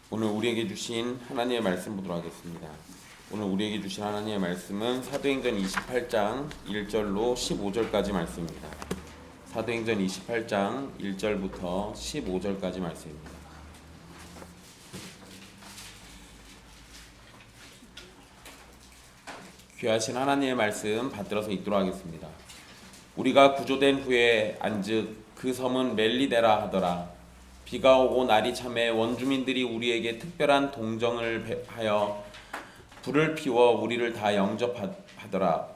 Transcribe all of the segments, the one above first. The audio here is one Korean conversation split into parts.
오늘 우리에게 주신 하나님의 말씀 보도록 하겠습니다. 오늘 우리에게 주신 하나님의 말씀은 사도행전 28장 1절로 15절까지 말씀입니다. 사도행전 28장 1절부터 15절까지 말씀입니다. 귀하신 하나님의 말씀 받들어서 읽도록 하겠습니다. 우리가 구조된 후에 안즉 그 섬은 멜리데라 하더라. 비가 오고 날이 참해 원주민들이 우리에게 특별한 동정을 하여 불을 피워 우리를 다 영접하더라.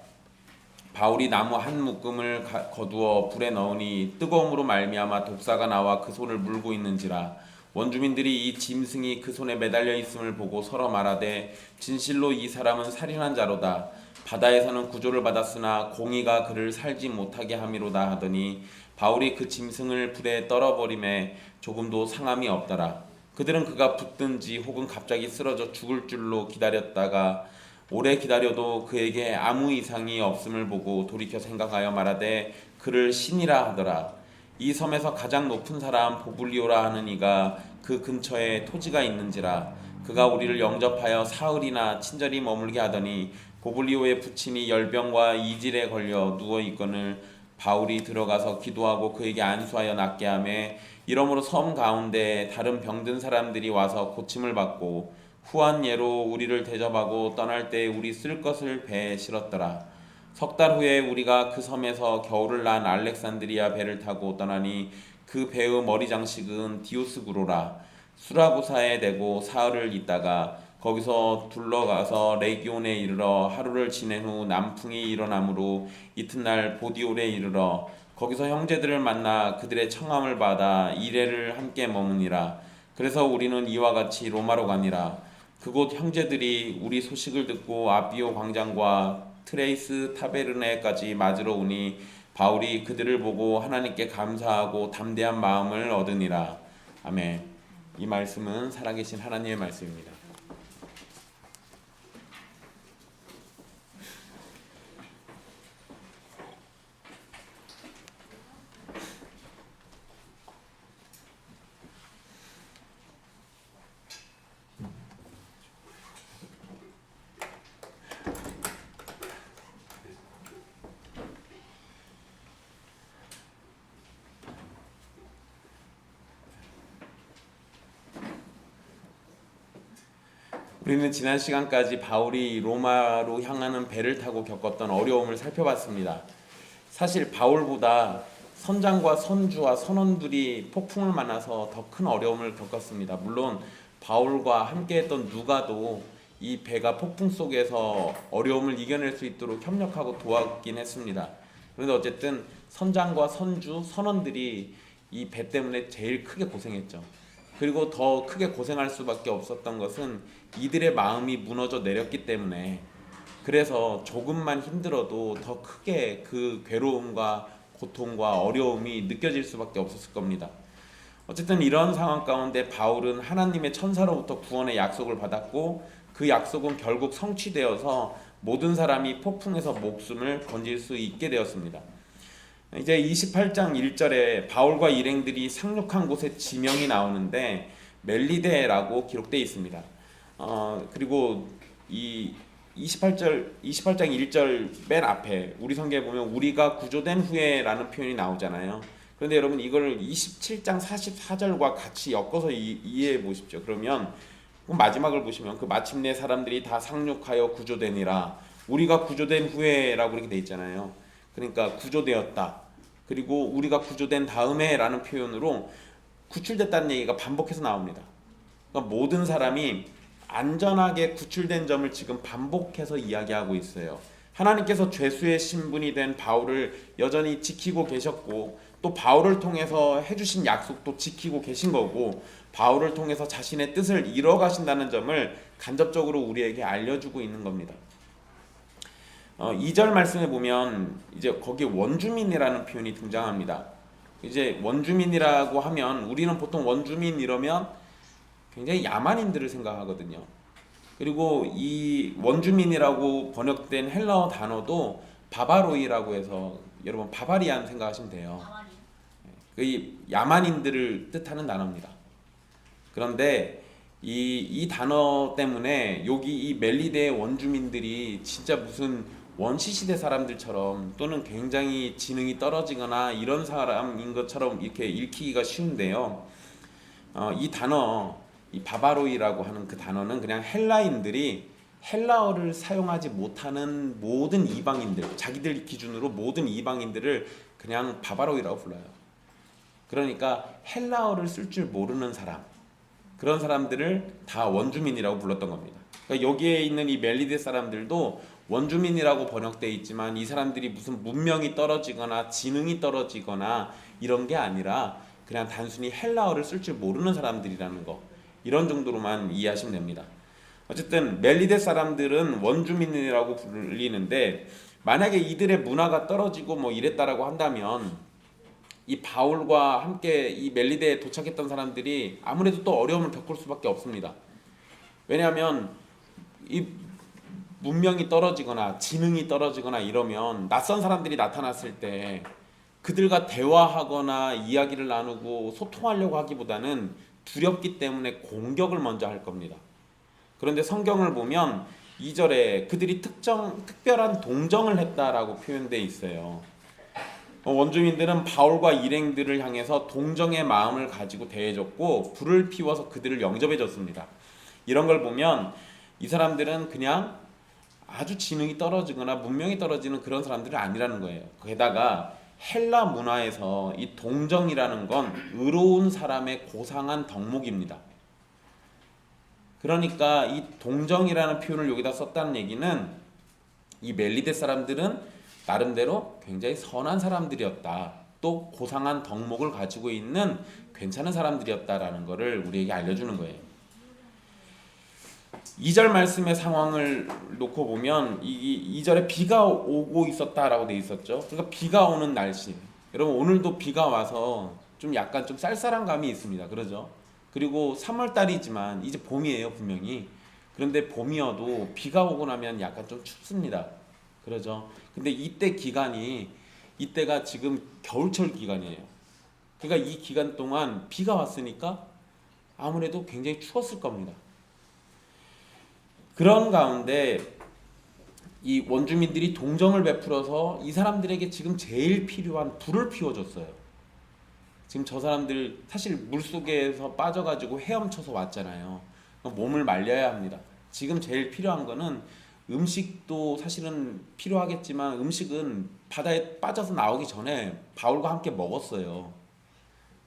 바울이 나무 한 묶음을 거두어 불에 넣으니 뜨거움으로 말미암아 독사가 나와 그 손을 물고 있는지라. 원주민들이 이 짐승이 그 손에 매달려 있음을 보고 서로 말하되 진실로 이 사람은 살인한 자로다. 바다에서는 구조를 받았으나 공의가 그를 살지 못하게 함이로다 하더니 바울이 그 짐승을 불에 떨어버림에 조금도 상함이 없더라. 그들은 그가 붙든지 혹은 갑자기 쓰러져 죽을 줄로 기다렸다가 오래 기다려도 그에게 아무 이상이 없음을 보고 돌이켜 생각하여 말하되 그를 신이라 하더라. 이 섬에서 가장 높은 사람 보블리오라 하는 이가 그 근처에 토지가 있는지라. 그가 우리를 영접하여 사흘이나 친절히 머물게 하더니 보블리오의 부친이 열병과 이질에 걸려 누워있거늘 바울이 들어가서 기도하고 그에게 안수하여 낫게 하며 이러므로 섬 가운데 다른 병든 사람들이 와서 고침을 받고 후한 예로 우리를 대접하고 떠날 때 우리 쓸 것을 배에 실었더라. 석 달 후에 우리가 그 섬에서 겨울을 난 알렉산드리아 배를 타고 떠나니 그 배의 머리 장식은 디오스구로라. 수라구사에 대고 사흘을 있다가 거기서 둘러가서 레기온에 이르러 하루를 지낸 후 남풍이 일어나므로 이튿날 보디올에 이르러 거기서 형제들을 만나 그들의 청함을 받아 이레를 함께 머무니라. 그래서 우리는 이와 같이 로마로 가니라. 그곳 형제들이 우리 소식을 듣고 아비오 광장과 트레이스 타베르네까지 맞으러 오니 바울이 그들을 보고 하나님께 감사하고 담대한 마음을 얻으니라. 아멘. 이 말씀은 살아계신 하나님의 말씀입니다. 우리는 지난 시간까지 바울이 로마로 향하는 배를 타고 겪었던 어려움을 살펴봤습니다. 사실 바울보다 선장과 선주와 선원들이 폭풍을 만나서 더 큰 어려움을 겪었습니다. 물론 바울과 함께했던 누가도 이 배가 폭풍 속에서 어려움을 이겨낼 수 있도록 협력하고 도왔긴 했습니다. 그런데 어쨌든 선장과 선주, 선원들이 이 배 때문에 제일 크게 고생했죠. 그리고 더 크게 고생할 수밖에 없었던 것은 이들의 마음이 무너져 내렸기 때문에, 그래서 조금만 힘들어도 더 크게 그 괴로움과 고통과 어려움이 느껴질 수밖에 없었을 겁니다. 어쨌든 이런 상황 가운데 바울은 하나님의 천사로부터 구원의 약속을 받았고 그 약속은 결국 성취되어서 모든 사람이 폭풍에서 목숨을 건질 수 있게 되었습니다. 이제 28장 1절에 바울과 일행들이 상륙한 곳의 지명이 나오는데 멜리데라고 기록되어 있습니다. 그리고 이 28장 1절 맨 앞에 우리 성경에 보면 우리가 구조된 후에라는 표현이 나오잖아요. 그런데 여러분 이걸 27장 44절과 같이 엮어서 이해해 보십시오. 그러면 마지막을 보시면 그 마침내 사람들이 다 상륙하여 구조되니라. 우리가 구조된 후에라고 이렇게 돼 있잖아요. 그러니까 구조되었다. 그리고 우리가 구조된 다음에 라는 표현으로 구출됐다는 얘기가 반복해서 나옵니다. 그러니까 모든 사람이 안전하게 구출된 점을 지금 반복해서 이야기하고 있어요. 하나님께서 죄수의 신분이 된 바울을 여전히 지키고 계셨고 또 바울을 통해서 해주신 약속도 지키고 계신 거고 바울을 통해서 자신의 뜻을 이뤄 가신다는 점을 간접적으로 우리에게 알려주고 있는 겁니다. 2절 말씀에 보면 이제 거기에 원주민이라는 표현이 등장합니다. 이제 원주민이라고 하면 우리는 보통 원주민 이러면 굉장히 야만인들을 생각하거든요. 그리고 이 원주민이라고 번역된 헬라어 단어도 바바로이라고 해서 여러분 바바리안 생각하시면 돼요. 그 야만인들을 뜻하는 단어입니다. 그런데 이 단어 때문에 여기 이 멜리데의 원주민들이 진짜 무슨 원시시대 사람들처럼 또는 굉장히 지능이 떨어지거나 이런 사람인 것처럼 이렇게 읽히기가 쉬운데요. 이 단어, 이 바바로이라고 하는 그 단어는 그냥 헬라인들이 헬라어를 사용하지 못하는 모든 이방인들, 자기들 기준으로 모든 이방인들을 그냥 바바로이라고 불러요. 그러니까 헬라어를 쓸 줄 모르는 사람, 그런 사람들을 다 원주민이라고 불렀던 겁니다. 그러니까 여기에 있는 이 멜리데 사람들도 원주민이라고 번역되어 있지만 이 사람들이 무슨 문명이 떨어지거나 지능이 떨어지거나 이런 게 아니라 그냥 단순히 헬라어를 쓸 줄 모르는 사람들이라는 거, 이런 정도로만 이해하시면 됩니다. 어쨌든 멜리데 사람들은 원주민이라고 불리는데 만약에 이들의 문화가 떨어지고 뭐 이랬다라고 한다면 이 바울과 함께 이 멜리데에 도착했던 사람들이 아무래도 또 어려움을 겪을 수밖에 없습니다. 왜냐하면 이 문명이 떨어지거나 지능이 떨어지거나 이러면 낯선 사람들이 나타났을 때 그들과 대화하거나 이야기를 나누고 소통하려고 하기보다는 두렵기 때문에 공격을 먼저 할 겁니다. 그런데 성경을 보면 2절에 그들이 특별한 동정을 했다라고 표현되어 있어요. 원주민들은 바울과 일행들을 향해서 동정의 마음을 가지고 대해줬고 불을 피워서 그들을 영접해줬습니다. 이런 걸 보면 이 사람들은 그냥 아주 지능이 떨어지거나 문명이 떨어지는 그런 사람들이 아니라는 거예요. 게다가 헬라 문화에서 이 동정이라는 건 의로운 사람의 고상한 덕목입니다. 그러니까 이 동정이라는 표현을 여기다 썼다는 얘기는 이 멜리데 사람들은 나름대로 굉장히 선한 사람들이었다. 또 고상한 덕목을 가지고 있는 괜찮은 사람들이었다라는 것을 우리에게 알려주는 거예요. 2절 말씀의 상황을 놓고 보면 2절에 비가 오고 있었다라고 돼 있었죠. 그러니까 비가 오는 날씨. 여러분 오늘도 비가 와서 좀 약간 좀 쌀쌀한 감이 있습니다. 그러죠? 그리고 3월 달이지만 이제 봄이에요, 분명히. 그런데 봄이어도 비가 오고 나면 약간 좀 춥습니다. 그러죠? 근데 이때가 지금 겨울철 기간이에요. 그러니까 이 기간 동안 비가 왔으니까 아무래도 굉장히 추웠을 겁니다. 그런 가운데 이 원주민들이 동정을 베풀어서 이 사람들에게 지금 제일 필요한 불을 피워줬어요. 지금 저 사람들 사실 물속에서 빠져가지고 헤엄쳐서 왔잖아요. 몸을 말려야 합니다. 지금 제일 필요한 거는 음식도 사실은 필요하겠지만 음식은 바다에 빠져서 나오기 전에 바울과 함께 먹었어요.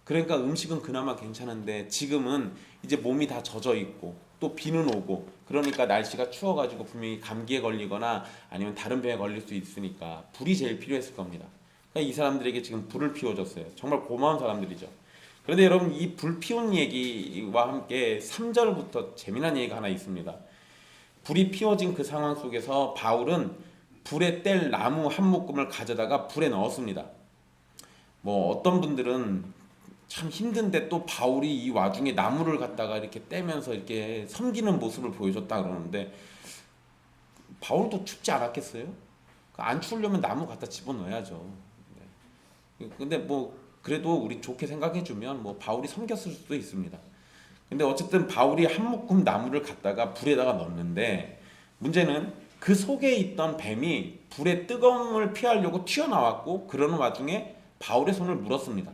그러니까 음식은 그나마 괜찮은데 지금은 이제 몸이 다 젖어 있고 또 비는 오고 그러니까 날씨가 추워가지고 분명히 감기에 걸리거나 아니면 다른 병에 걸릴 수 있으니까 불이 제일 필요했을 겁니다. 그러니까 이 사람들에게 지금 불을 피워줬어요. 정말 고마운 사람들이죠. 그런데 여러분 이 불 피운 얘기와 함께 3절부터 재미난 얘기가 하나 있습니다. 불이 피워진 그 상황 속에서 바울은 불에 뗄 나무 한 묶음을 가져다가 불에 넣었습니다. 뭐 어떤 분들은 참 힘든데 또 바울이 이 와중에 나무를 갖다가 이렇게 떼면서 이렇게 섬기는 모습을 보여줬다 그러는데 바울도 춥지 않았겠어요? 안 추우려면 나무 갖다 집어넣어야죠. 근데 뭐 그래도 우리 좋게 생각해주면 뭐 바울이 섬겼을 수도 있습니다. 근데 어쨌든 바울이 한 묶음 나무를 갖다가 불에다가 넣는데 문제는 그 속에 있던 뱀이 불의 뜨거움을 피하려고 튀어나왔고 그러는 와중에 바울의 손을 물었습니다.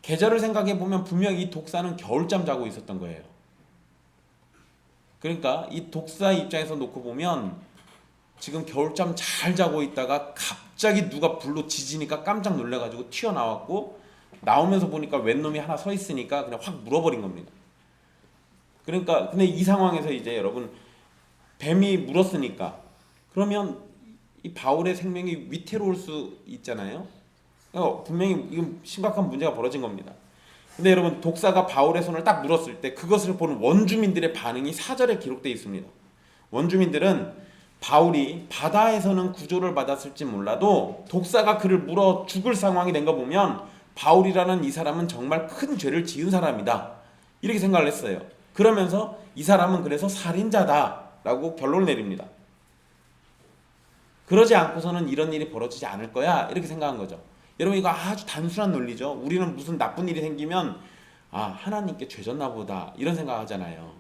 계절을 생각해보면 분명 이 독사는 겨울잠 자고 있었던 거예요. 그러니까 이 독사 입장에서 놓고 보면 지금 겨울잠 잘 자고 있다가 갑자기 누가 불로 지지니까 깜짝 놀래가지고 튀어나왔고 나오면서 보니까 웬 놈이 하나 서 있으니까 그냥 확 물어버린 겁니다. 그러니까 근데 이 상황에서 이제 여러분 뱀이 물었으니까 그러면 이 바울의 생명이 위태로울 수 있잖아요. 분명히 이건 심각한 문제가 벌어진 겁니다. 근데 여러분 독사가 바울의 손을 딱 물었을 때 그것을 보는 원주민들의 반응이 4절에 기록되어 있습니다. 원주민들은 바울이 바다에서는 구조를 받았을지 몰라도 독사가 그를 물어 죽을 상황이 된 거 보면 바울이라는 이 사람은 정말 큰 죄를 지은 사람이다 이렇게 생각을 했어요. 그러면서 이 사람은 그래서 살인자다라고 결론을 내립니다. 그러지 않고서는 이런 일이 벌어지지 않을 거야 이렇게 생각한 거죠. 여러분 이거 아주 단순한 논리죠. 우리는 무슨 나쁜 일이 생기면 하나님께 죄졌나 보다 이런 생각하잖아요.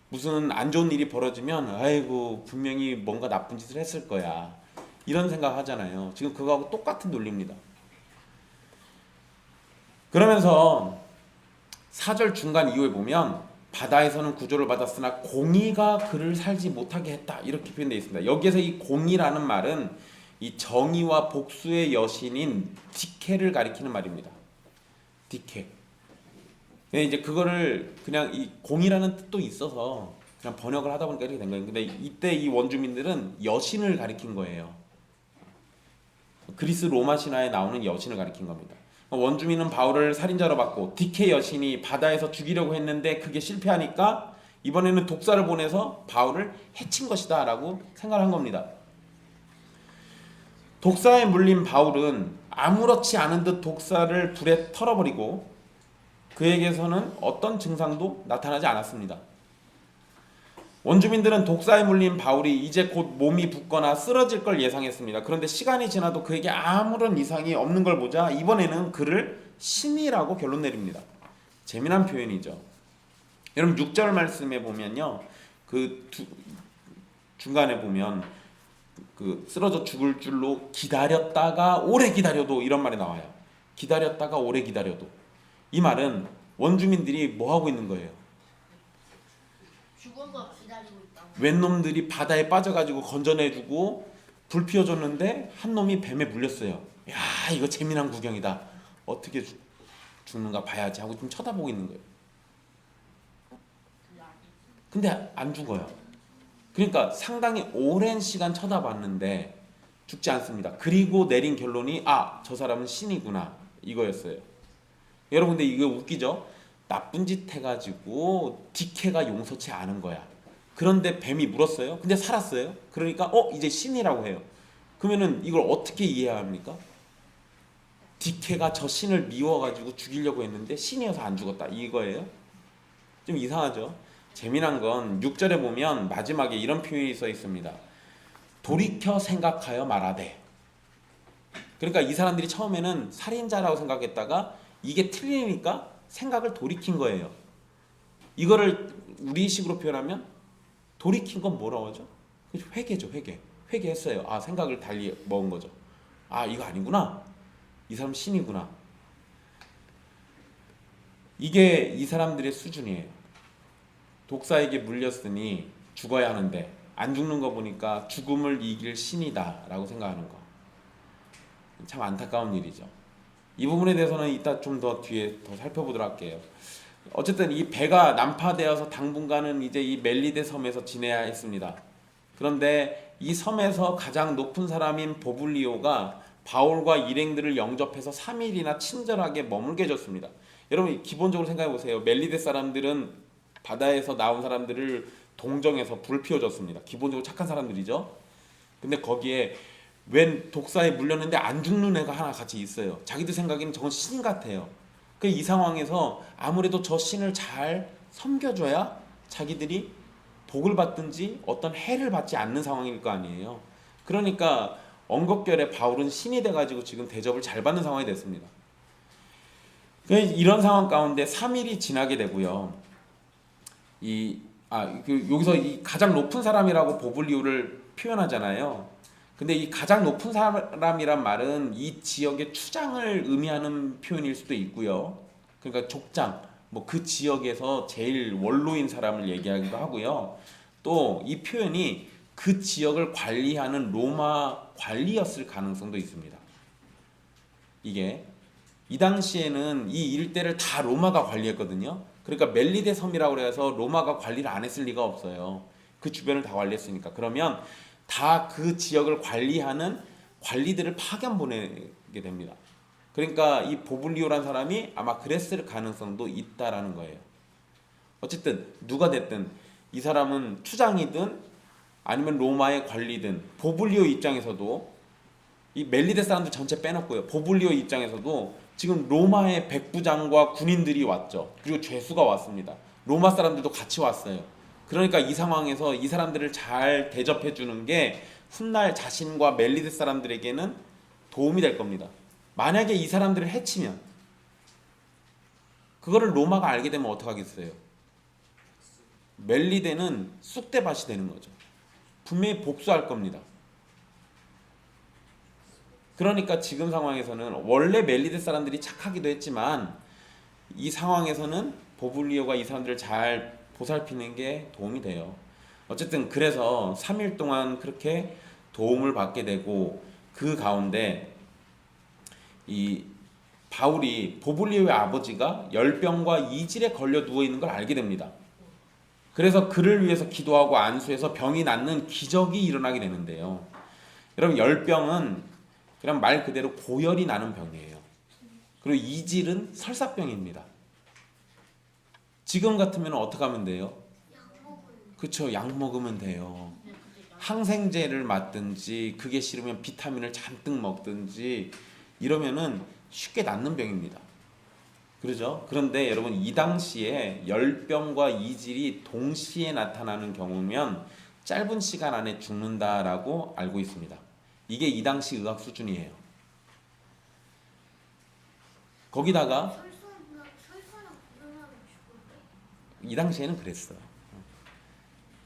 무슨 안 좋은 일이 벌어지면 아이고 분명히 뭔가 나쁜 짓을 했을 거야 이런 생각하잖아요. 지금 그거하고 똑같은 논리입니다. 그러면서 4절 중간 이후에 보면 바다에서는 구조를 받았으나 공의가 그를 살지 못하게 했다 이렇게 표현되어 있습니다. 여기에서 이 공의라는 말은 이 정의와 복수의 여신인 디케를 가리키는 말입니다. 디케. 이제 그거를 그냥 이 공의라는 뜻도 있어서 그냥 번역을 하다 보니까 이렇게 된 거예요. 근데 이때 이 원주민들은 여신을 가리킨 거예요. 그리스 로마 신화에 나오는 여신을 가리킨 겁니다. 원주민은 바울을 살인자로 받고 디케 여신이 바다에서 죽이려고 했는데 그게 실패하니까 이번에는 독사를 보내서 바울을 해친 것이다 라고 생각을 한 겁니다. 독사에 물린 바울은 아무렇지 않은 듯 독사를 불에 털어버리고 그에게서는 어떤 증상도 나타나지 않았습니다. 원주민들은 독사에 물린 바울이 이제 곧 몸이 붓거나 쓰러질 걸 예상했습니다. 그런데 시간이 지나도 그에게 아무런 이상이 없는 걸 보자 이번에는 그를 신이라고 결론 내립니다. 재미난 표현이죠. 여러분 6절 말씀에 보면요, 중간에 보면 그 쓰러져 죽을 줄로 기다렸다가 오래 기다려도 이런 말이 나와요. 기다렸다가 오래 기다려도. 이 말은 원주민들이 뭐 하고 있는 거예요? 죽어서 기다리고 있다고. 웬 놈들이 바다에 빠져가지고 건져내주고 불 피워줬는데 한 놈이 뱀에 물렸어요. 야, 이거 재미난 구경이다. 어떻게 죽는가 봐야지 하고 좀 쳐다보고 있는 거예요. 근데 안 죽어요. 그러니까 상당히 오랜 시간 쳐다봤는데 죽지 않습니다. 그리고 내린 결론이 저 사람은 신이구나 이거였어요. 여러분 근데 이거 웃기죠? 나쁜 짓 해가지고 디케가 용서치 않은 거야. 그런데 뱀이 물었어요. 근데 살았어요. 그러니까 이제 신이라고 해요. 그러면은 이걸 어떻게 이해해야 합니까? 디케가 저 신을 미워가지고 죽이려고 했는데 신이어서 안 죽었다 이거예요? 좀 이상하죠? 재미난 건 6절에 보면 마지막에 이런 표현이 써 있습니다. 돌이켜 생각하여 말하되. 그러니까 이 사람들이 처음에는 살인자라고 생각했다가 이게 틀리니까 생각을 돌이킨 거예요. 이거를 우리식으로 표현하면 돌이킨 건 뭐라고 하죠? 회개죠, 회개. 회개했어요. 생각을 달리 먹은 거죠. 이거 아니구나. 이 사람 신이구나. 이게 이 사람들의 수준이에요. 독사에게 물렸으니 죽어야 하는데 안 죽는 거 보니까 죽음을 이길 신이다 라고 생각하는 거. 참 안타까운 일이죠. 이 부분에 대해서는 이따 좀 더 뒤에 더 살펴보도록 할게요. 어쨌든 이 배가 난파되어서 당분간은 이제 이 멜리데 섬에서 지내야 했습니다. 그런데 이 섬에서 가장 높은 사람인 보블리오가 바울과 일행들을 영접해서 3일이나 친절하게 머물게 해줬습니다. 여러분 기본적으로 생각해 보세요. 멜리데 사람들은 바다에서 나온 사람들을 동정해서 불 피워줬습니다. 기본적으로 착한 사람들이죠. 근데 거기에 웬 독사에 물렸는데 안 죽는 애가 하나 같이 있어요. 자기들 생각에는 저건 신 같아요. 이 상황에서 아무래도 저 신을 잘 섬겨줘야 자기들이 복을 받든지 어떤 해를 받지 않는 상황일 거 아니에요. 그러니까 엉겁결에 바울은 신이 돼가지고 지금 대접을 잘 받는 상황이 됐습니다. 이런 상황 가운데 3일이 지나게 되고요. 여기서 이 가장 높은 사람이라고 보블리오를 표현하잖아요. 근데 이 가장 높은 사람이란 말은 이 지역의 추장을 의미하는 표현일 수도 있고요. 그러니까 족장, 그 지역에서 제일 원로인 사람을 얘기하기도 하고요. 또 이 표현이 그 지역을 관리하는 로마 관리였을 가능성도 있습니다. 이게 이 당시에는 이 일대를 다 로마가 관리했거든요. 그러니까 멜리데 섬이라고 해서 로마가 관리를 안 했을 리가 없어요. 그 주변을 다 관리했으니까. 그러면 다 그 지역을 관리하는 관리들을 파견 보내게 됩니다. 그러니까 이 보블리오라는 사람이 아마 그랬을 가능성도 있다라는 거예요. 어쨌든 누가 됐든 이 사람은 추장이든 아니면 로마의 관리든 보블리오 입장에서도 이 멜리데 사람들 전체 빼놓고요. 보블리오 입장에서도 지금 로마의 백부장과 군인들이 왔죠. 그리고 죄수가 왔습니다. 로마 사람들도 같이 왔어요. 그러니까 이 상황에서 이 사람들을 잘 대접해 주는 게 훗날 자신과 멜리데 사람들에게는 도움이 될 겁니다. 만약에 이 사람들을 해치면 그거를 로마가 알게 되면 어떡하겠어요? 멜리데는 쑥대밭이 되는 거죠. 분명히 복수할 겁니다. 그러니까 지금 상황에서는 원래 멜리데 사람들이 착하기도 했지만 이 상황에서는 보블리오가 이 사람들을 잘 보살피는 게 도움이 돼요. 어쨌든 그래서 3일 동안 그렇게 도움을 받게 되고 그 가운데 이 바울이 보블리오의 아버지가 열병과 이질에 걸려 누워 있는 걸 알게 됩니다. 그래서 그를 위해서 기도하고 안수해서 병이 낫는 기적이 일어나게 되는데요. 여러분 열병은 그냥 말 그대로 고열이 나는 병이에요. 그리고 이질은 설사병입니다. 지금 같으면 어떻게 하면 돼요? 그렇죠. 약 먹으면 돼요. 항생제를 맞든지 그게 싫으면 비타민을 잔뜩 먹든지 이러면은 쉽게 낫는 병입니다. 그러죠? 그런데 여러분 이 당시에 열병과 이질이 동시에 나타나는 경우면 짧은 시간 안에 죽는다라고 알고 있습니다. 이게 이 당시 의학 수준이에요. 거기다가 이 당시에는 그랬어요.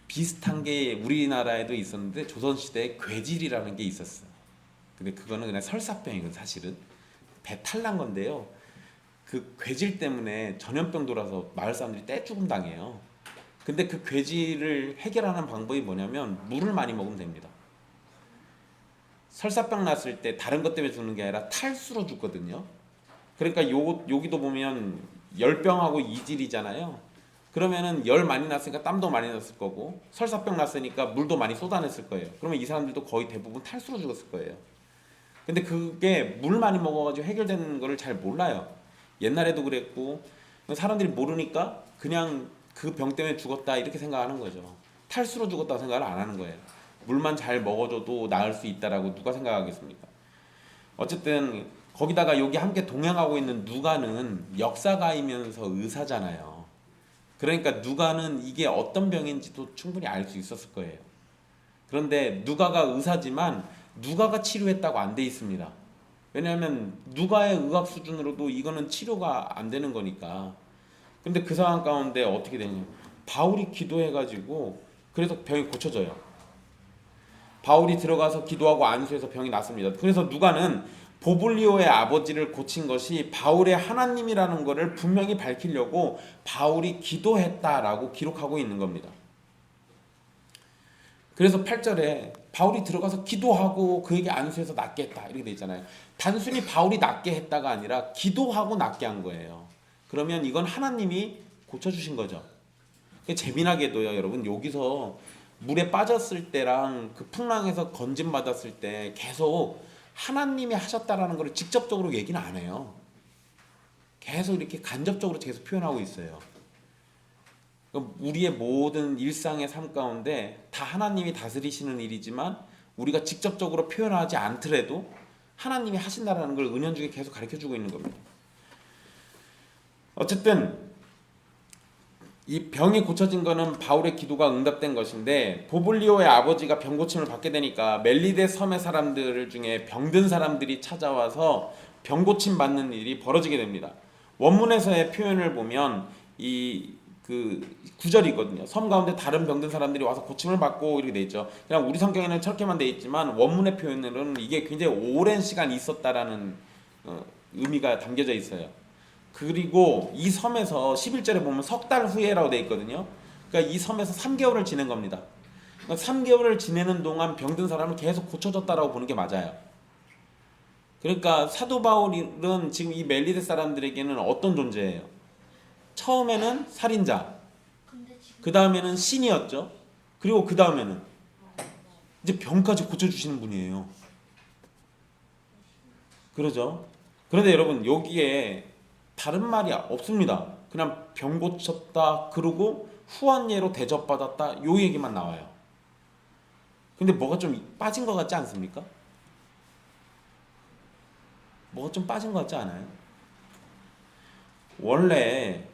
비슷한 게 우리나라에도 있었는데 조선시대에 괴질이라는 게 있었어요. 근데 그거는 그냥 설사병이거든요. 사실은 배탈 난 건데요. 그 괴질 때문에 전염병 돌아서 마을 사람들이 떼죽음 당해요. 근데 그 괴질을 해결하는 방법이 뭐냐면 물을 많이 먹으면 됩니다. 설사병 났을 때 다른 것 때문에 죽는 게 아니라 탈수로 죽거든요. 그러니까 여기도 보면 열병하고 이질이잖아요. 그러면은 열 많이 났으니까 땀도 많이 났을 거고 설사병 났으니까 물도 많이 쏟아냈을 거예요. 그러면 이 사람들도 거의 대부분 탈수로 죽었을 거예요. 근데 그게 물 많이 먹어가지고 해결되는 거를 잘 몰라요. 옛날에도 그랬고 사람들이 모르니까 그냥 그 병 때문에 죽었다 이렇게 생각하는 거죠. 탈수로 죽었다 생각을 안 하는 거예요. 물만 잘 먹어줘도 나을 수 있다라고 누가 생각하겠습니까? 어쨌든 거기다가 여기 함께 동행하고 있는 누가는 역사가이면서 의사잖아요. 그러니까 누가는 이게 어떤 병인지도 충분히 알 수 있었을 거예요. 그런데 누가가 의사지만 누가가 치료했다고 안 돼 있습니다. 왜냐하면 누가의 의학 수준으로도 이거는 치료가 안 되는 거니까. 근데 그 상황 가운데 어떻게 되냐? 바울이 기도해가지고 그래서 병이 고쳐져요. 바울이 들어가서 기도하고 안수해서 병이 낫습니다. 그래서 누가는 보블리오의 아버지를 고친 것이 바울의 하나님이라는 것을 분명히 밝히려고 바울이 기도했다라고 기록하고 있는 겁니다. 그래서 8절에 바울이 들어가서 기도하고 그에게 안수해서 낫게 했다 이렇게 돼 있잖아요. 단순히 바울이 낫게 했다가 아니라 기도하고 낫게 한 거예요. 그러면 이건 하나님이 고쳐주신 거죠. 재미나게도요 여러분 여기서 물에 빠졌을 때랑 그 풍랑에서 건짐받았을 때 계속 하나님이 하셨다라는 걸 직접적으로 얘기는 안 해요. 계속 이렇게 간접적으로 계속 표현하고 있어요. 우리의 모든 일상의 삶 가운데 다 하나님이 다스리시는 일이지만 우리가 직접적으로 표현하지 않더라도 하나님이 하신다라는 걸 은연중에 계속 가르쳐주고 있는 겁니다. 어쨌든 이 병이 고쳐진 거는 바울의 기도가 응답된 것인데 보블리오의 아버지가 병 고침을 받게 되니까 멜리데 섬의 사람들 중에 병든 사람들이 찾아와서 병 고침 받는 일이 벌어지게 됩니다. 원문에서의 표현을 보면 이 그 구절이거든요. 섬 가운데 다른 병든 사람들이 와서 고침을 받고 이렇게 돼 있죠. 그냥 우리 성경에는 저렇게만 돼 있지만 원문의 표현으로는 이게 굉장히 오랜 시간 있었다라는 의미가 담겨져 있어요. 그리고 이 섬에서 11절에 보면 석 달 후에라고 돼 있거든요. 그러니까 이 섬에서 3개월을 지낸 겁니다. 그러니까 3개월을 지내는 동안 병든 사람을 계속 고쳐줬다라고 보는 게 맞아요. 그러니까 사도 바울은 지금 이 멜리데 사람들에게는 어떤 존재예요? 처음에는 살인자, 그 다음에는 신이었죠. 그리고 그 다음에는 이제 병까지 고쳐주시는 분이에요. 그러죠? 그런데 여러분 여기에 다른 말이 없습니다. 그냥 병 고쳤다 그러고 후한 예로 대접받았다 요 얘기만 나와요. 근데 뭐가 좀 빠진 것 같지 않습니까? 뭐가 좀 빠진 것 같지 않아요? 원래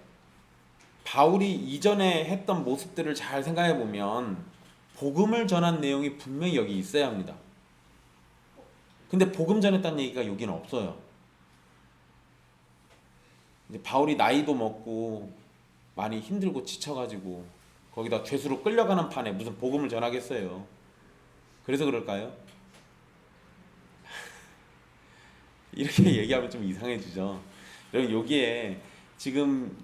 바울이 이전에 했던 모습들을 잘 생각해 보면 복음을 전한 내용이 분명히 여기 있어야 합니다. 근데 복음 전했다는 얘기가 여기는 없어요. 이제 바울이 나이도 먹고 많이 힘들고 지쳐가지고 거기다 죄수로 끌려가는 판에 무슨 복음을 전하겠어요. 그래서 그럴까요? 이렇게 얘기하면 좀 이상해지죠. 여러분, 여기에 지금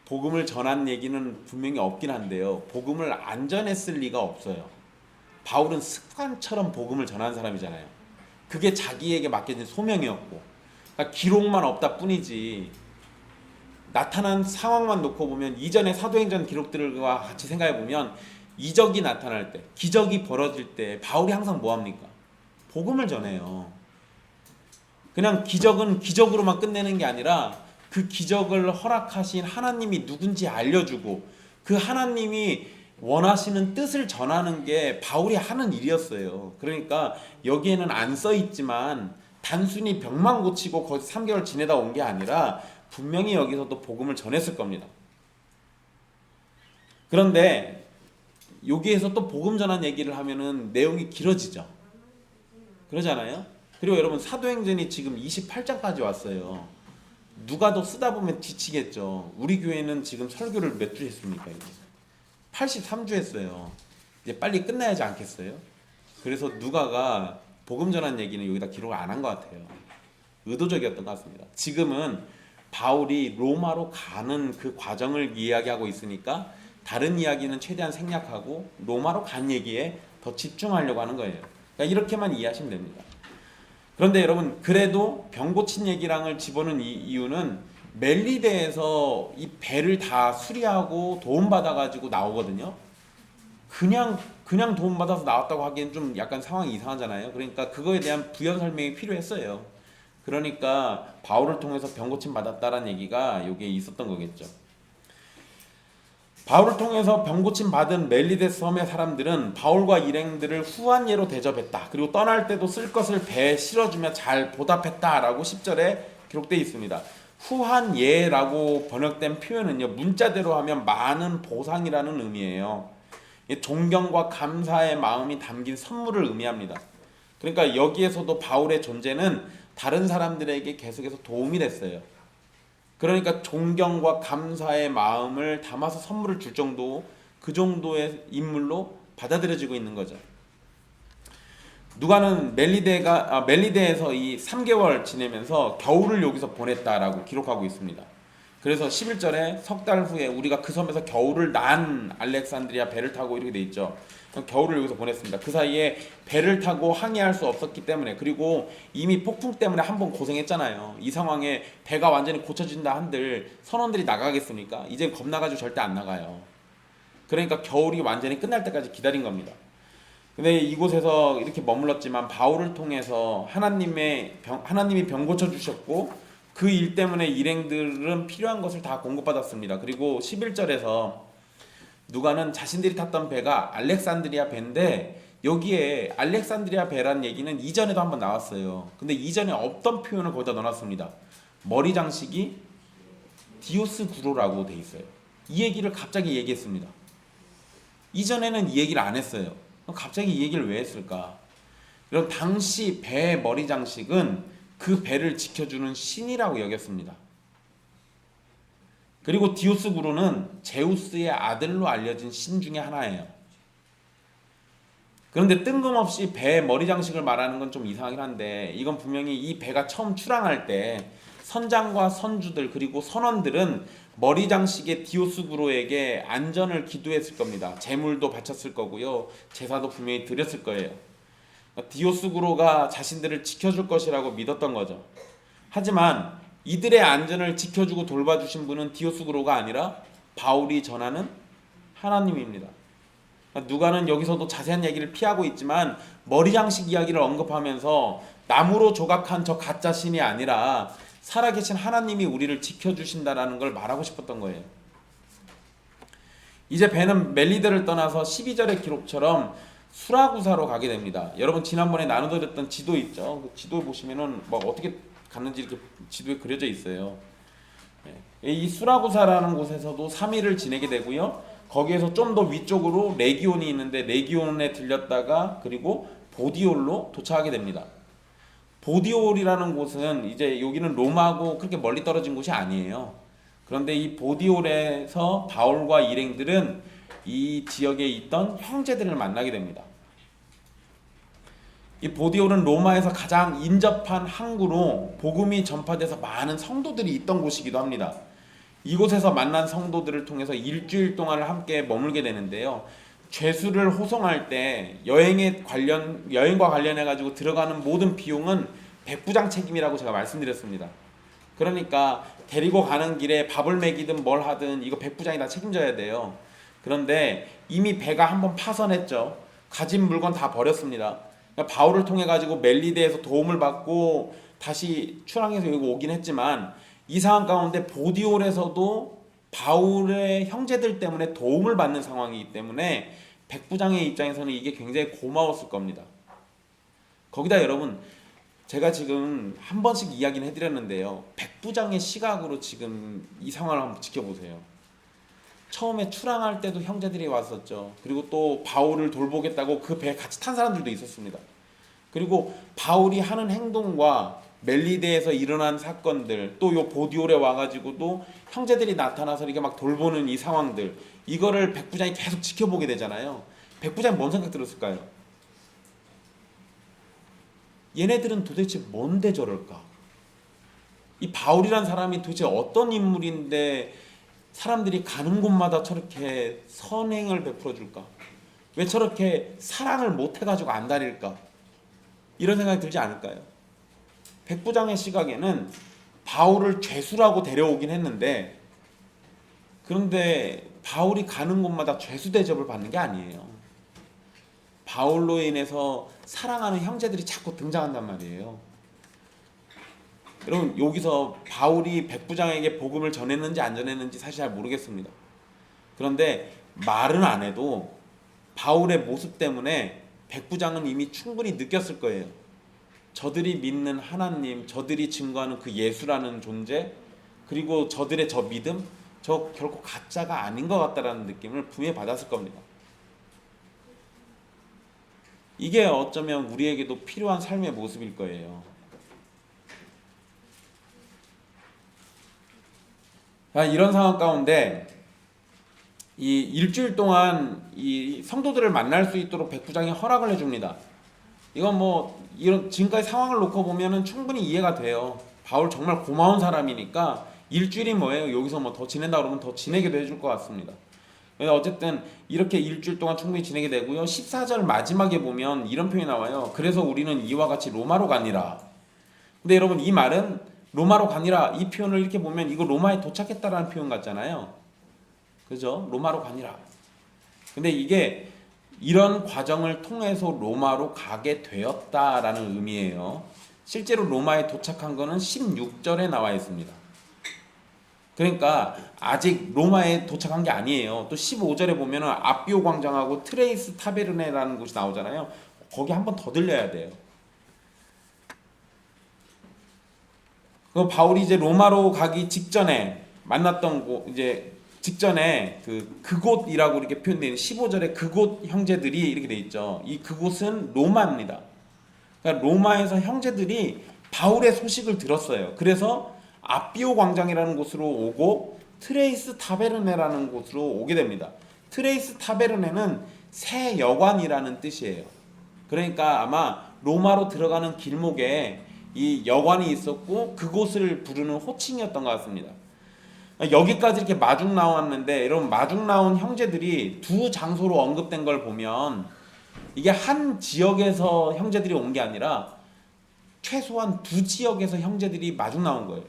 복음을 전한 얘기는 분명히 없긴 한데요, 복음을 안 전했을 리가 없어요. 바울은 습관처럼 복음을 전한 사람이잖아요. 그게 자기에게 맡겨진 소명이었고, 그러니까 기록만 없다 뿐이지 나타난 상황만 놓고 보면 이전의 사도행전 기록들과 같이 생각해 보면 이적이 나타날 때, 기적이 벌어질 때 바울이 항상 뭐합니까? 복음을 전해요. 그냥 기적은 기적으로만 끝내는 게 아니라 그 기적을 허락하신 하나님이 누군지 알려주고 그 하나님이 원하시는 뜻을 전하는 게 바울이 하는 일이었어요. 그러니까 여기에는 안 써있지만 단순히 병만 고치고 거기서 3개월 지내다 온 게 아니라 분명히 여기서도 복음을 전했을 겁니다. 그런데 여기에서 또 복음 전한 얘기를 하면은 내용이 길어지죠. 그러잖아요. 그리고 여러분, 사도행전이 지금 28장까지 왔어요. 누가 더 쓰다 보면 지치겠죠. 우리 교회는 지금 설교를 몇 주 했습니까? 83주 했어요. 이제 빨리 끝나야지 않겠어요? 그래서 누가가 복음 전한 얘기는 여기다 기록을 안 한 것 같아요. 의도적이었던 것 같습니다. 지금은 바울이 로마로 가는 그 과정을 이야기하고 있으니까 다른 이야기는 최대한 생략하고 로마로 간 얘기에 더 집중하려고 하는 거예요. 그러니까 이렇게만 이해하시면 됩니다. 그런데 여러분, 그래도 병 고친 얘기랑을 집어넣은 이유는 멜리데에서 이 배를 다 수리하고 도움받아가지고 나오거든요. 그냥 도움받아서 나왔다고 하기엔 좀 약간 상황이 이상하잖아요. 그러니까 그거에 대한 부연 설명이 필요했어요. 그러니까 바울을 통해서 병 고침 받았다라는 얘기가 여기에 있었던 거겠죠. 바울을 통해서 병 고침 받은 멜리데 섬의 사람들은 바울과 일행들을 후한 예로 대접했다. 그리고 떠날 때도 쓸 것을 배에 실어주며 잘 보답했다라고 10절에 기록되어 있습니다. 후한 예라고 번역된 표현은요, 문자대로 하면 많은 보상이라는 의미예요. 존경과 감사의 마음이 담긴 선물을 의미합니다. 그러니까 여기에서도 바울의 존재는 다른 사람들에게 계속해서 도움이 됐어요. 그러니까 존경과 감사의 마음을 담아서 선물을 줄 정도, 그 정도의 인물로 받아들여지고 있는 거죠. 누가는 멜리데에서 이 3개월 지내면서 겨울을 여기서 보냈다라고 기록하고 있습니다. 그래서 11절에 석 달 후에 우리가 그 섬에서 겨울을 난 알렉산드리아 배를 타고 이렇게 돼 있죠. 겨울을 여기서 보냈습니다. 그 사이에 배를 타고 항해할 수 없었기 때문에, 그리고 이미 폭풍 때문에 한번 고생했잖아요. 이 상황에 배가 완전히 고쳐진다 한들 선원들이 나가겠습니까? 이제 겁나가지고 절대 안 나가요. 그러니까 겨울이 완전히 끝날 때까지 기다린 겁니다. 근데 이곳에서 이렇게 머물렀지만 바울을 통해서 하나님이 병 고쳐주셨고 그 일 때문에 일행들은 필요한 것을 다 공급받았습니다. 그리고 11절에서 누가는 자신들이 탔던 배가 알렉산드리아 배인데, 여기에 알렉산드리아 배란 얘기는 이전에도 한번 나왔어요. 근데 이전에 없던 표현을 거기다 넣어놨습니다. 머리 장식이 디오스구로라고 돼 있어요. 이 얘기를 갑자기 얘기했습니다. 이전에는 이 얘기를 안 했어요. 갑자기 이 얘기를 왜 했을까? 그럼 당시 배의 머리 장식은 그 배를 지켜주는 신이라고 여겼습니다. 그리고 디오스구로는 제우스의 아들로 알려진 신 중에 하나예요. 그런데 뜬금없이 배의 머리 장식을 말하는 건 좀 이상하긴 한데, 이건 분명히 이 배가 처음 출항할 때 선장과 선주들 그리고 선원들은 머리 장식의 디오스구로에게 안전을 기도했을 겁니다. 제물도 바쳤을 거고요, 제사도 분명히 드렸을 거예요. 디오스구로가 자신들을 지켜줄 것이라고 믿었던 거죠. 하지만 이들의 안전을 지켜주고 돌봐주신 분은 디오스구로가 아니라 바울이 전하는 하나님입니다. 누가는 여기서도 자세한 얘기를 피하고 있지만 머리 장식 이야기를 언급하면서 나무로 조각한 저 가짜 신이 아니라 살아계신 하나님이 우리를 지켜주신다라는 걸 말하고 싶었던 거예요. 이제 배는 멜리데를 떠나서 12절의 기록처럼 수라구사로 가게 됩니다. 여러분, 지난번에 나눠드렸던 지도 있죠? 그 지도 보시면은 뭐 어떻게 갔는지 이렇게 지도에 그려져 있어요. 이 수라구사라는 곳에서도 3일을 지내게 되고요. 거기에서 좀 더 위쪽으로 레기온이 있는데 레기온에 들렸다가 그리고 보디올로 도착하게 됩니다. 보디올이라는 곳은 이제 여기는 로마하고 그렇게 멀리 떨어진 곳이 아니에요. 그런데 이 보디올에서 바울과 일행들은 이 지역에 있던 형제들을 만나게 됩니다. 이 보디올은 로마에서 가장 인접한 항구로 복음이 전파돼서 많은 성도들이 있던 곳이기도 합니다. 이곳에서 만난 성도들을 통해서 일주일 동안을 함께 머물게 되는데요. 죄수를 호송할 때 여행과 관련해 가지고 들어가는 모든 비용은 백부장 책임이라고 제가 말씀드렸습니다. 그러니까 데리고 가는 길에 밥을 먹이든 뭘 하든 이거 백부장이 다 책임져야 돼요. 그런데 이미 배가 한번 파선했죠. 가진 물건 다 버렸습니다. 그러니까 바울을 통해 가지고 멜리데에서 도움을 받고 다시 출항해서 여기 오긴 했지만 이 상황 가운데 보디올에서도 바울의 형제들 때문에 도움을 받는 상황이기 때문에 백부장의 입장에서는 이게 굉장히 고마웠을 겁니다. 거기다 여러분, 제가 지금 한 번씩 이야기는 해드렸는데요. 백부장의 시각으로 지금 이 상황을 한번 지켜보세요. 처음에 출항할 때도 형제들이 왔었죠. 그리고 또 바울을 돌보겠다고 그 배에 같이 탄 사람들도 있었습니다. 그리고 바울이 하는 행동과 멜리데에서 일어난 사건들, 또 요 보디올에 와가지고도 형제들이 나타나서 이렇게 막 돌보는 이 상황들, 이거를 백부장이 계속 지켜보게 되잖아요. 백부장이 뭔 생각 들었을까요? 얘네들은 도대체 뭔데 저럴까? 이 바울이란 사람이 도대체 어떤 인물인데 사람들이 가는 곳마다 저렇게 선행을 베풀어 줄까? 왜 저렇게 사랑을 못 해가지고 안 다닐까? 이런 생각이 들지 않을까요? 백부장의 시각에는 바울을 죄수라고 데려오긴 했는데, 그런데 바울이 가는 곳마다 죄수 대접을 받는 게 아니에요. 바울로 인해서 사랑하는 형제들이 자꾸 등장한단 말이에요. 여러분, 여기서 바울이 백부장에게 복음을 전했는지 안 전했는지 사실 잘 모르겠습니다. 그런데 말은 안 해도 바울의 모습 때문에 백부장은 이미 충분히 느꼈을 거예요. 저들이 믿는 하나님, 저들이 증거하는 그 예수라는 존재, 그리고 저들의 저 믿음, 저 결코 가짜가 아닌 것 같다라는 느낌을 분명히 받았을 겁니다. 이게 어쩌면 우리에게도 필요한 삶의 모습일 거예요. 이런 상황 가운데 이 일주일 동안 이 성도들을 만날 수 있도록 백부장이 허락을 해줍니다. 이건 뭐 이런 지금까지 상황을 놓고 보면은 충분히 이해가 돼요. 바울 정말 고마운 사람이니까 일주일이 뭐예요? 여기서 뭐 더 지낸다 그러면 더 지내게도 해줄 것 같습니다. 어쨌든 이렇게 일주일 동안 충분히 지내게 되고요. 14절 마지막에 보면 이런 표현이 나와요. 그래서 우리는 이와 같이 로마로 가니라. 근데 여러분, 이 말은 로마로 가니라, 이 표현을 이렇게 보면 이거 로마에 도착했다라는 표현 같잖아요. 그죠? 로마로 가니라. 근데 이게 이런 과정을 통해서 로마로 가게 되었다라는 의미예요. 실제로 로마에 도착한 거는 16절에 나와 있습니다. 그러니까 아직 로마에 도착한 게 아니에요. 또 15절에 보면은 아비오 광장하고 트레이스 타베르네라는 곳이 나오잖아요. 거기 한 번 더 들려야 돼요. 그 바울이 이제 로마로 가기 직전에 만났던 곳, 이제 직전에 그곳이라고 이렇게 표현되어 있는 15절에 그곳 형제들이 이렇게 돼 있죠. 이 그곳은 로마입니다. 그러니까 로마에서 형제들이 바울의 소식을 들었어요. 그래서 아비오 광장이라는 곳으로 오고 트레이스 타베르네라는 곳으로 오게 됩니다. 트레이스 타베르네는 새 여관이라는 뜻이에요. 그러니까 아마 로마로 들어가는 길목에 이 여관이 있었고 그곳을 부르는 호칭이었던 것 같습니다. 여기까지 이렇게 마중 나왔는데, 여러분, 마중 나온 형제들이 두 장소로 언급된 걸 보면 이게 한 지역에서 형제들이 온 게 아니라 최소한 두 지역에서 형제들이 마중 나온 거예요.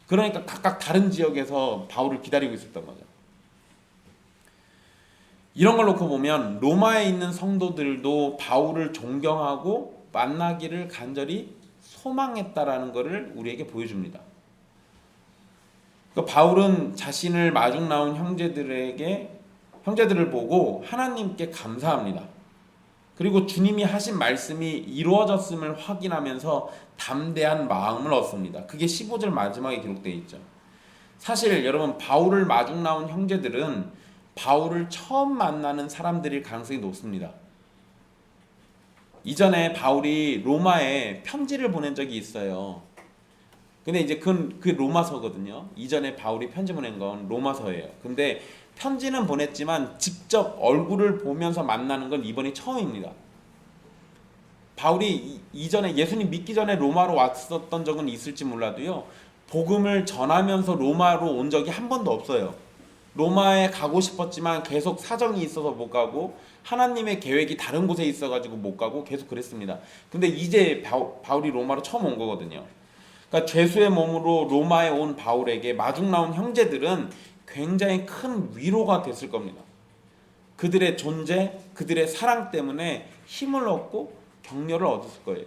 그러니까 각각 다른 지역에서 바울을 기다리고 있었던 거죠. 이런 걸 놓고 보면 로마에 있는 성도들도 바울을 존경하고 만나기를 간절히 소망했다라는 것을 우리에게 보여줍니다. 그러니까 바울은 자신을 마중 나온 형제들을 보고 하나님께 감사합니다. 그리고 주님이 하신 말씀이 이루어졌음을 확인하면서 담대한 마음을 얻습니다. 그게 15절 마지막에 기록되어 있죠. 사실 여러분, 바울을 마중 나온 형제들은 바울을 처음 만나는 사람들일 가능성이 높습니다. 이전에 바울이 로마에 편지를 보낸 적이 있어요. 근데 이제 그 로마서거든요. 이전에 바울이 편지 보낸 건 로마서예요. 근데 편지는 보냈지만 직접 얼굴을 보면서 만나는 건 이번이 처음입니다. 바울이 이전에 예수님 믿기 전에 로마로 왔었던 적은 있을지 몰라도요. 복음을 전하면서 로마로 온 적이 한 번도 없어요. 로마에 가고 싶었지만 계속 사정이 있어서 못 가고 하나님의 계획이 다른 곳에 있어가지고 못 가고 계속 그랬습니다. 근데 이제 바울이 로마로 처음 온 거거든요. 그러니까 죄수의 몸으로 로마에 온 바울에게 마중 나온 형제들은 굉장히 큰 위로가 됐을 겁니다. 그들의 존재, 그들의 사랑 때문에 힘을 얻고 격려를 얻었을 거예요.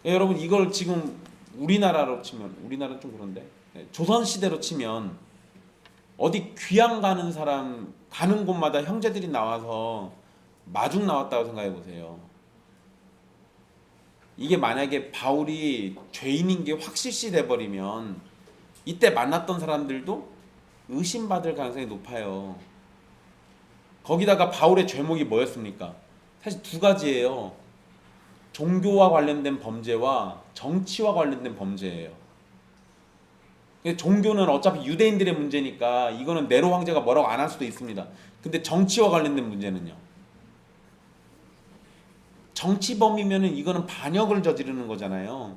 여러분 이걸 지금 우리나라로 치면, 우리나라는 좀 그런데 조선시대로 치면 어디 귀양 가는 사람 가는 곳마다 형제들이 나와서 마중 나왔다고 생각해 보세요. 이게 만약에 바울이 죄인인 게 확실시 돼버리면 이때 만났던 사람들도 의심받을 가능성이 높아요. 거기다가 바울의 죄목이 뭐였습니까? 사실 두 가지예요. 종교와 관련된 범죄와 정치와 관련된 범죄예요. 종교는 어차피 유대인들의 문제니까 이거는 네로 황제가 뭐라고 안 할 수도 있습니다. 근데 정치와 관련된 문제는요. 정치범이면은 이거는 반역을 저지르는 거잖아요.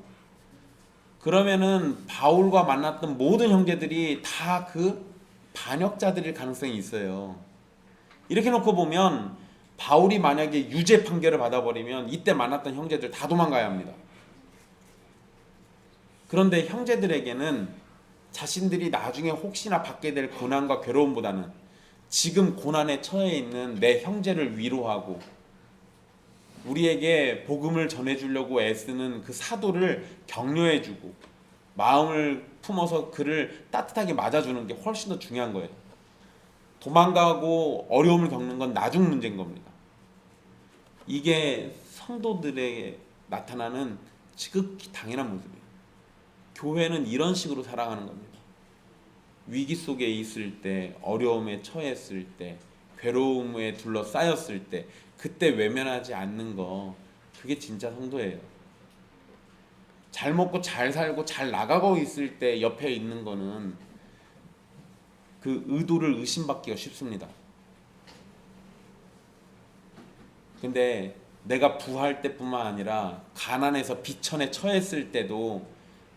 그러면은 바울과 만났던 모든 형제들이 다 그 반역자들일 가능성이 있어요. 이렇게 놓고 보면 바울이 만약에 유죄 판결을 받아버리면 이때 만났던 형제들 다 도망가야 합니다. 그런데 형제들에게는 자신들이 나중에 혹시나 받게 될 고난과 괴로움보다는 지금 고난에 처해 있는 내 형제를 위로하고 우리에게 복음을 전해주려고 애쓰는 그 사도를 격려해주고 마음을 품어서 그를 따뜻하게 맞아주는 게 훨씬 더 중요한 거예요. 도망가고 어려움을 겪는 건 나중 문제인 겁니다. 이게 성도들에게 나타나는 지극히 당연한 모습이에요. 교회는 이런 식으로 살아가는 겁니다. 위기 속에 있을 때, 어려움에 처했을 때, 괴로움에 둘러싸였을 때 그때 외면하지 않는 거, 그게 진짜 성도예요. 잘 먹고 잘 살고 잘 나가고 있을 때 옆에 있는 거는 그 의도를 의심받기가 쉽습니다. 근데 내가 부할 때뿐만 아니라 가난해서 비천에 처했을 때도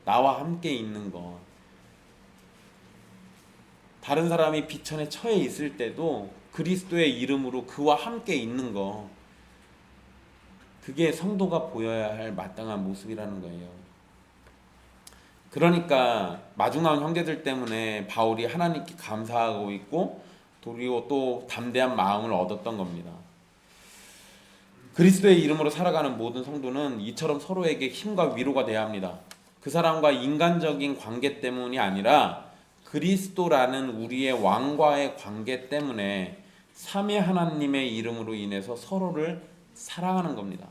나와 함께 있는 거, 다른 사람이 비천에 처해 있을 때도 그리스도의 이름으로 그와 함께 있는 거, 그게 성도가 보여야 할 마땅한 모습이라는 거예요. 그러니까 마중 나온 형제들 때문에 바울이 하나님께 감사하고 있고 그리고 또 담대한 마음을 얻었던 겁니다. 그리스도의 이름으로 살아가는 모든 성도는 이처럼 서로에게 힘과 위로가 돼야 합니다. 그 사람과 인간적인 관계 때문이 아니라 그리스도라는 우리의 왕과의 관계 때문에 삼위 하나님의 이름으로 인해서 서로를 사랑하는 겁니다.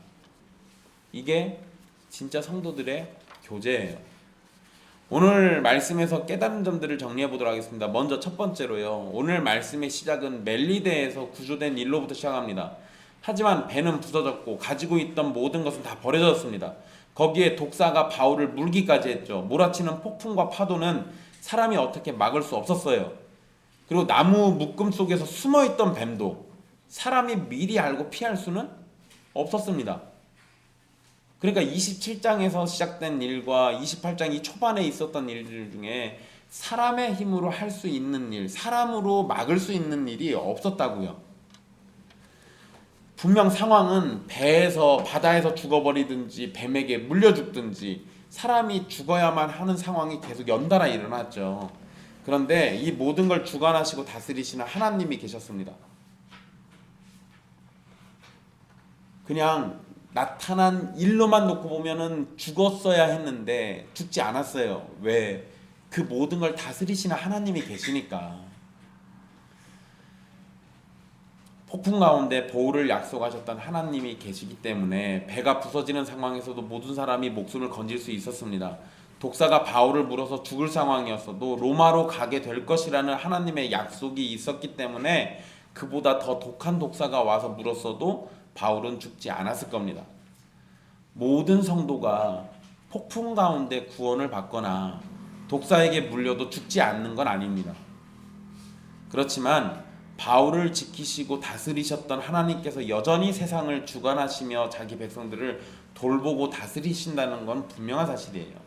이게 진짜 성도들의 교제예요. 오늘 말씀에서 깨달은 점들을 정리해 보도록 하겠습니다. 먼저 첫 번째로요. 오늘 말씀의 시작은 멜리데에서 구조된 일로부터 시작합니다. 하지만 배는 부서졌고 가지고 있던 모든 것은 다 버려졌습니다. 거기에 독사가 바울을 물기까지 했죠. 몰아치는 폭풍과 파도는 사람이 어떻게 막을 수 없었어요. 그리고 나무 묶음 속에서 숨어있던 뱀도 사람이 미리 알고 피할 수는 없었습니다. 그러니까 27장에서 시작된 일과 28장 이 초반에 있었던 일들 중에 사람의 힘으로 할 수 있는 일, 사람으로 막을 수 있는 일이 없었다고요. 분명 상황은 배에서 바다에서 죽어버리든지 뱀에게 물려 죽든지 사람이 죽어야만 하는 상황이 계속 연달아 일어났죠. 그런데 이 모든 걸 주관하시고 다스리시는 하나님이 계셨습니다. 그냥 나타난 일로만 놓고 보면은 죽었어야 했는데 죽지 않았어요. 왜? 그 모든 걸 다스리시는 하나님이 계시니까. 폭풍 가운데 보호를 약속하셨던 하나님이 계시기 때문에 배가 부서지는 상황에서도 모든 사람이 목숨을 건질 수 있었습니다. 독사가 바울을 물어서 죽을 상황이었어도 로마로 가게 될 것이라는 하나님의 약속이 있었기 때문에 그보다 더 독한 독사가 와서 물었어도 바울은 죽지 않았을 겁니다. 모든 성도가 폭풍 가운데 구원을 받거나 독사에게 물려도 죽지 않는 건 아닙니다. 그렇지만 바울을 지키시고 다스리셨던 하나님께서 여전히 세상을 주관하시며 자기 백성들을 돌보고 다스리신다는 건 분명한 사실이에요.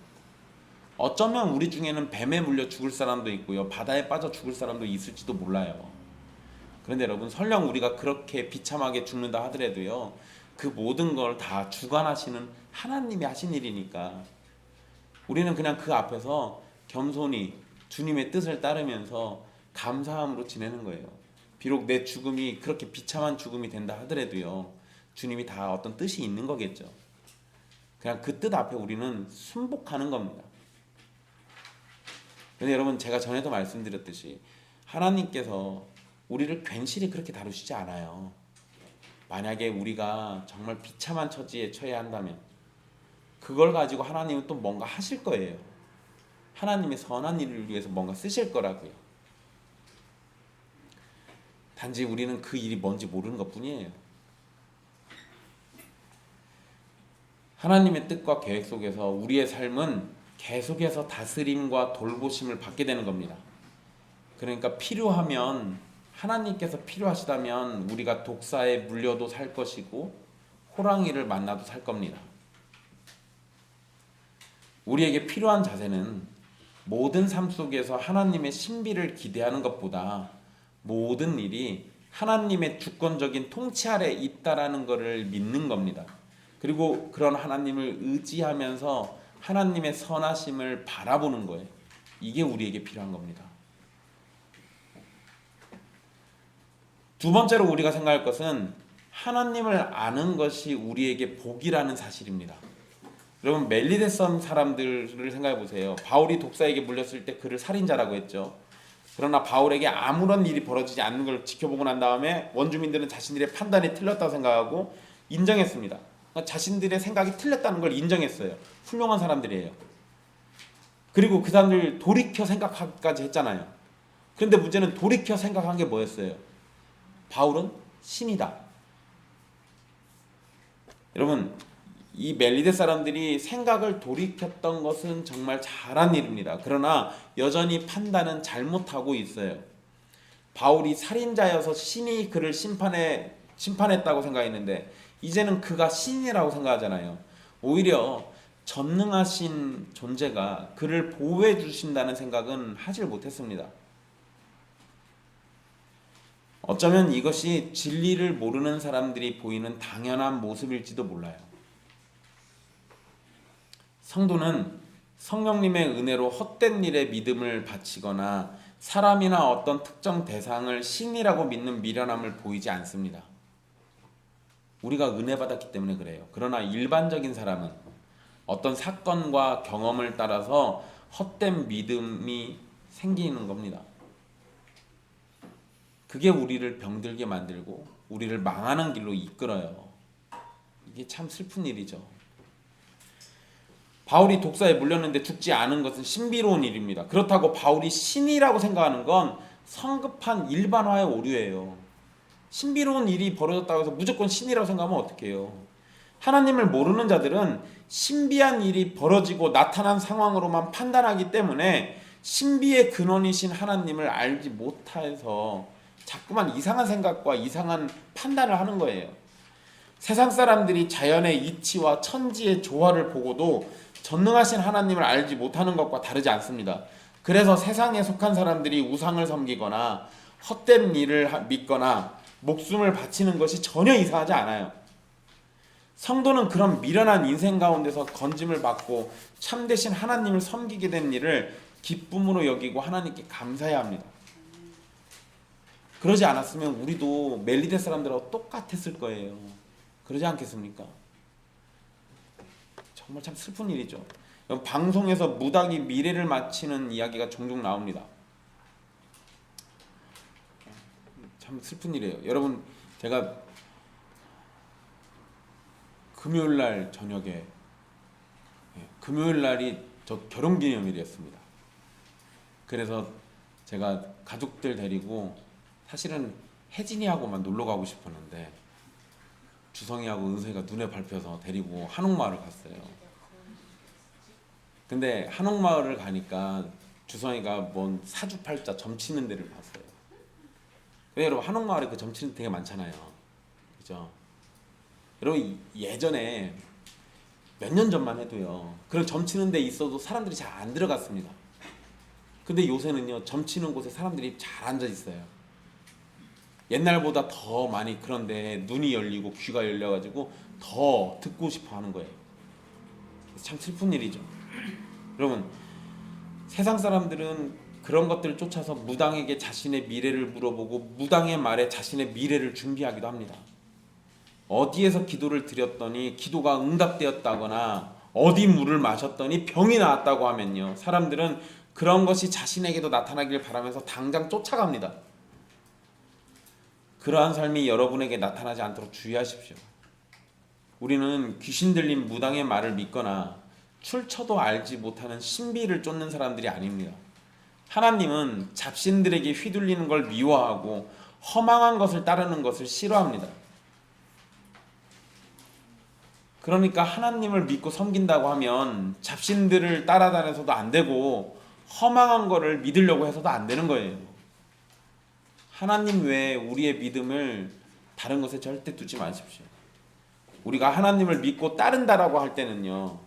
어쩌면 우리 중에는 뱀에 물려 죽을 사람도 있고요, 바다에 빠져 죽을 사람도 있을지도 몰라요. 그런데 여러분, 설령 우리가 그렇게 비참하게 죽는다 하더라도요, 그 모든 걸 다 주관하시는 하나님이 하신 일이니까 우리는 그냥 그 앞에서 겸손히 주님의 뜻을 따르면서 감사함으로 지내는 거예요. 비록 내 죽음이 그렇게 비참한 죽음이 된다 하더라도요, 주님이 다 어떤 뜻이 있는 거겠죠. 그냥 그 뜻 앞에 우리는 순복하는 겁니다. 근데 여러분, 제가 전에도 말씀드렸듯이 하나님께서 우리를 괜시리 그렇게 다루시지 않아요. 만약에 우리가 정말 비참한 처지에 처해야 한다면 그걸 가지고 하나님은 또 뭔가 하실 거예요. 하나님의 선한 일을 위해서 뭔가 쓰실 거라고요. 단지 우리는 그 일이 뭔지 모르는 것뿐이에요. 하나님의 뜻과 계획 속에서 우리의 삶은 계속해서 다스림과 돌보심을 받게 되는 겁니다. 그러니까 필요하면, 하나님께서 필요하시다면 우리가 독사에 물려도 살 것이고 호랑이를 만나도 살 겁니다. 우리에게 필요한 자세는 모든 삶 속에서 하나님의 신비를 기대하는 것보다 모든 일이 하나님의 주권적인 통치 아래 있다라는 것을 믿는 겁니다. 그리고 그런 하나님을 의지하면서 하나님의 선하심을 바라보는 거예요. 이게 우리에게 필요한 겁니다. 두 번째로 우리가 생각할 것은 하나님을 아는 것이 우리에게 복이라는 사실입니다. 여러분, 멜리데섬 사람들을 생각해 보세요. 바울이 독사에게 물렸을 때 그를 살인자라고 했죠. 그러나 바울에게 아무런 일이 벌어지지 않는 걸 지켜보고 난 다음에 원주민들은 자신들의 판단이 틀렸다고 생각하고 인정했습니다. 그러니까 자신들의 생각이 틀렸다는 걸 인정했어요. 훌륭한 사람들이에요. 그리고 그 사람들 돌이켜 생각하기까지 했잖아요. 그런데 문제는 돌이켜 생각한 게 뭐였어요? 바울은 신이다. 여러분, 이 멜리데 사람들이 생각을 돌이켰던 것은 정말 잘한 일입니다. 그러나 여전히 판단은 잘못하고 있어요. 바울이 살인자여서 신이 그를 심판했다고 생각했는데 이제는 그가 신이라고 생각하잖아요. 오히려 전능하신 존재가 그를 보호해 주신다는 생각은 하질 못했습니다. 어쩌면 이것이 진리를 모르는 사람들이 보이는 당연한 모습일지도 몰라요. 성도는 성령님의 은혜로 헛된 일에 믿음을 바치거나 사람이나 어떤 특정 대상을 신이라고 믿는 미련함을 보이지 않습니다. 우리가 은혜 받았기 때문에 그래요. 그러나 일반적인 사람은 어떤 사건과 경험을 따라서 헛된 믿음이 생기는 겁니다. 그게 우리를 병들게 만들고 우리를 망하는 길로 이끌어요. 이게 참 슬픈 일이죠. 바울이 독사에 물렸는데 죽지 않은 것은 신비로운 일입니다. 그렇다고 바울이 신이라고 생각하는 건 성급한 일반화의 오류예요. 신비로운 일이 벌어졌다고 해서 무조건 신이라고 생각하면 어떡해요. 하나님을 모르는 자들은 신비한 일이 벌어지고 나타난 상황으로만 판단하기 때문에 신비의 근원이신 하나님을 알지 못해서 자꾸만 이상한 생각과 이상한 판단을 하는 거예요. 세상 사람들이 자연의 이치와 천지의 조화를 보고도 전능하신 하나님을 알지 못하는 것과 다르지 않습니다. 그래서 세상에 속한 사람들이 우상을 섬기거나 헛된 일을 믿거나 목숨을 바치는 것이 전혀 이상하지 않아요. 성도는 그런 미련한 인생 가운데서 건짐을 받고 참되신 하나님을 섬기게 된 일을 기쁨으로 여기고 하나님께 감사해야 합니다. 그러지 않았으면 우리도 멜리데 사람들하고 똑같았을 거예요. 그러지 않겠습니까? 정말 참 슬픈 일이죠. 방송에서 무당이 미래를 맞히는 이야기가 종종 나옵니다. 참 슬픈 일이에요. 여러분, 제가 금요일날 저녁에, 금요일날이 저 결혼기념일이었습니다. 그래서 제가 가족들 데리고 사실은 혜진이하고만 놀러 가고 싶었는데 주성이하고 은서이가 눈에 밟혀서 데리고 한옥마을을 갔어요. 근데 한옥마을을 가니까 주성이가 뭔 사주팔자 점치는 데를 봤어요. 근데 여러분 한옥마을에 그 점치는 데 되게 많잖아요. 그죠? 여러분 예전에 몇 년 전만 해도요. 그런 점치는 데 있어도 사람들이 잘 안 들어갔습니다. 근데 요새는요. 점치는 곳에 사람들이 잘 앉아 있어요. 옛날보다 더 많이 그런데 눈이 열리고 귀가 열려가지고 더 듣고 싶어 하는 거예요. 참 슬픈 일이죠. 여러분 세상 사람들은 그런 것들을 쫓아서 무당에게 자신의 미래를 물어보고 무당의 말에 자신의 미래를 준비하기도 합니다. 어디에서 기도를 드렸더니 기도가 응답되었다거나 어디 물을 마셨더니 병이 나았다고 하면요. 사람들은 그런 것이 자신에게도 나타나길 바라면서 당장 쫓아갑니다. 그러한 삶이 여러분에게 나타나지 않도록 주의하십시오. 우리는 귀신 들린 무당의 말을 믿거나 출처도 알지 못하는 신비를 쫓는 사람들이 아닙니다. 하나님은 잡신들에게 휘둘리는 걸 미워하고 허망한 것을 따르는 것을 싫어합니다. 그러니까 하나님을 믿고 섬긴다고 하면 잡신들을 따라다녀서도 안 되고 허망한 거를 믿으려고 해서도 안 되는 거예요. 하나님 외에 우리의 믿음을 다른 것에 절대 두지 마십시오. 우리가 하나님을 믿고 따른다라고 할 때는요.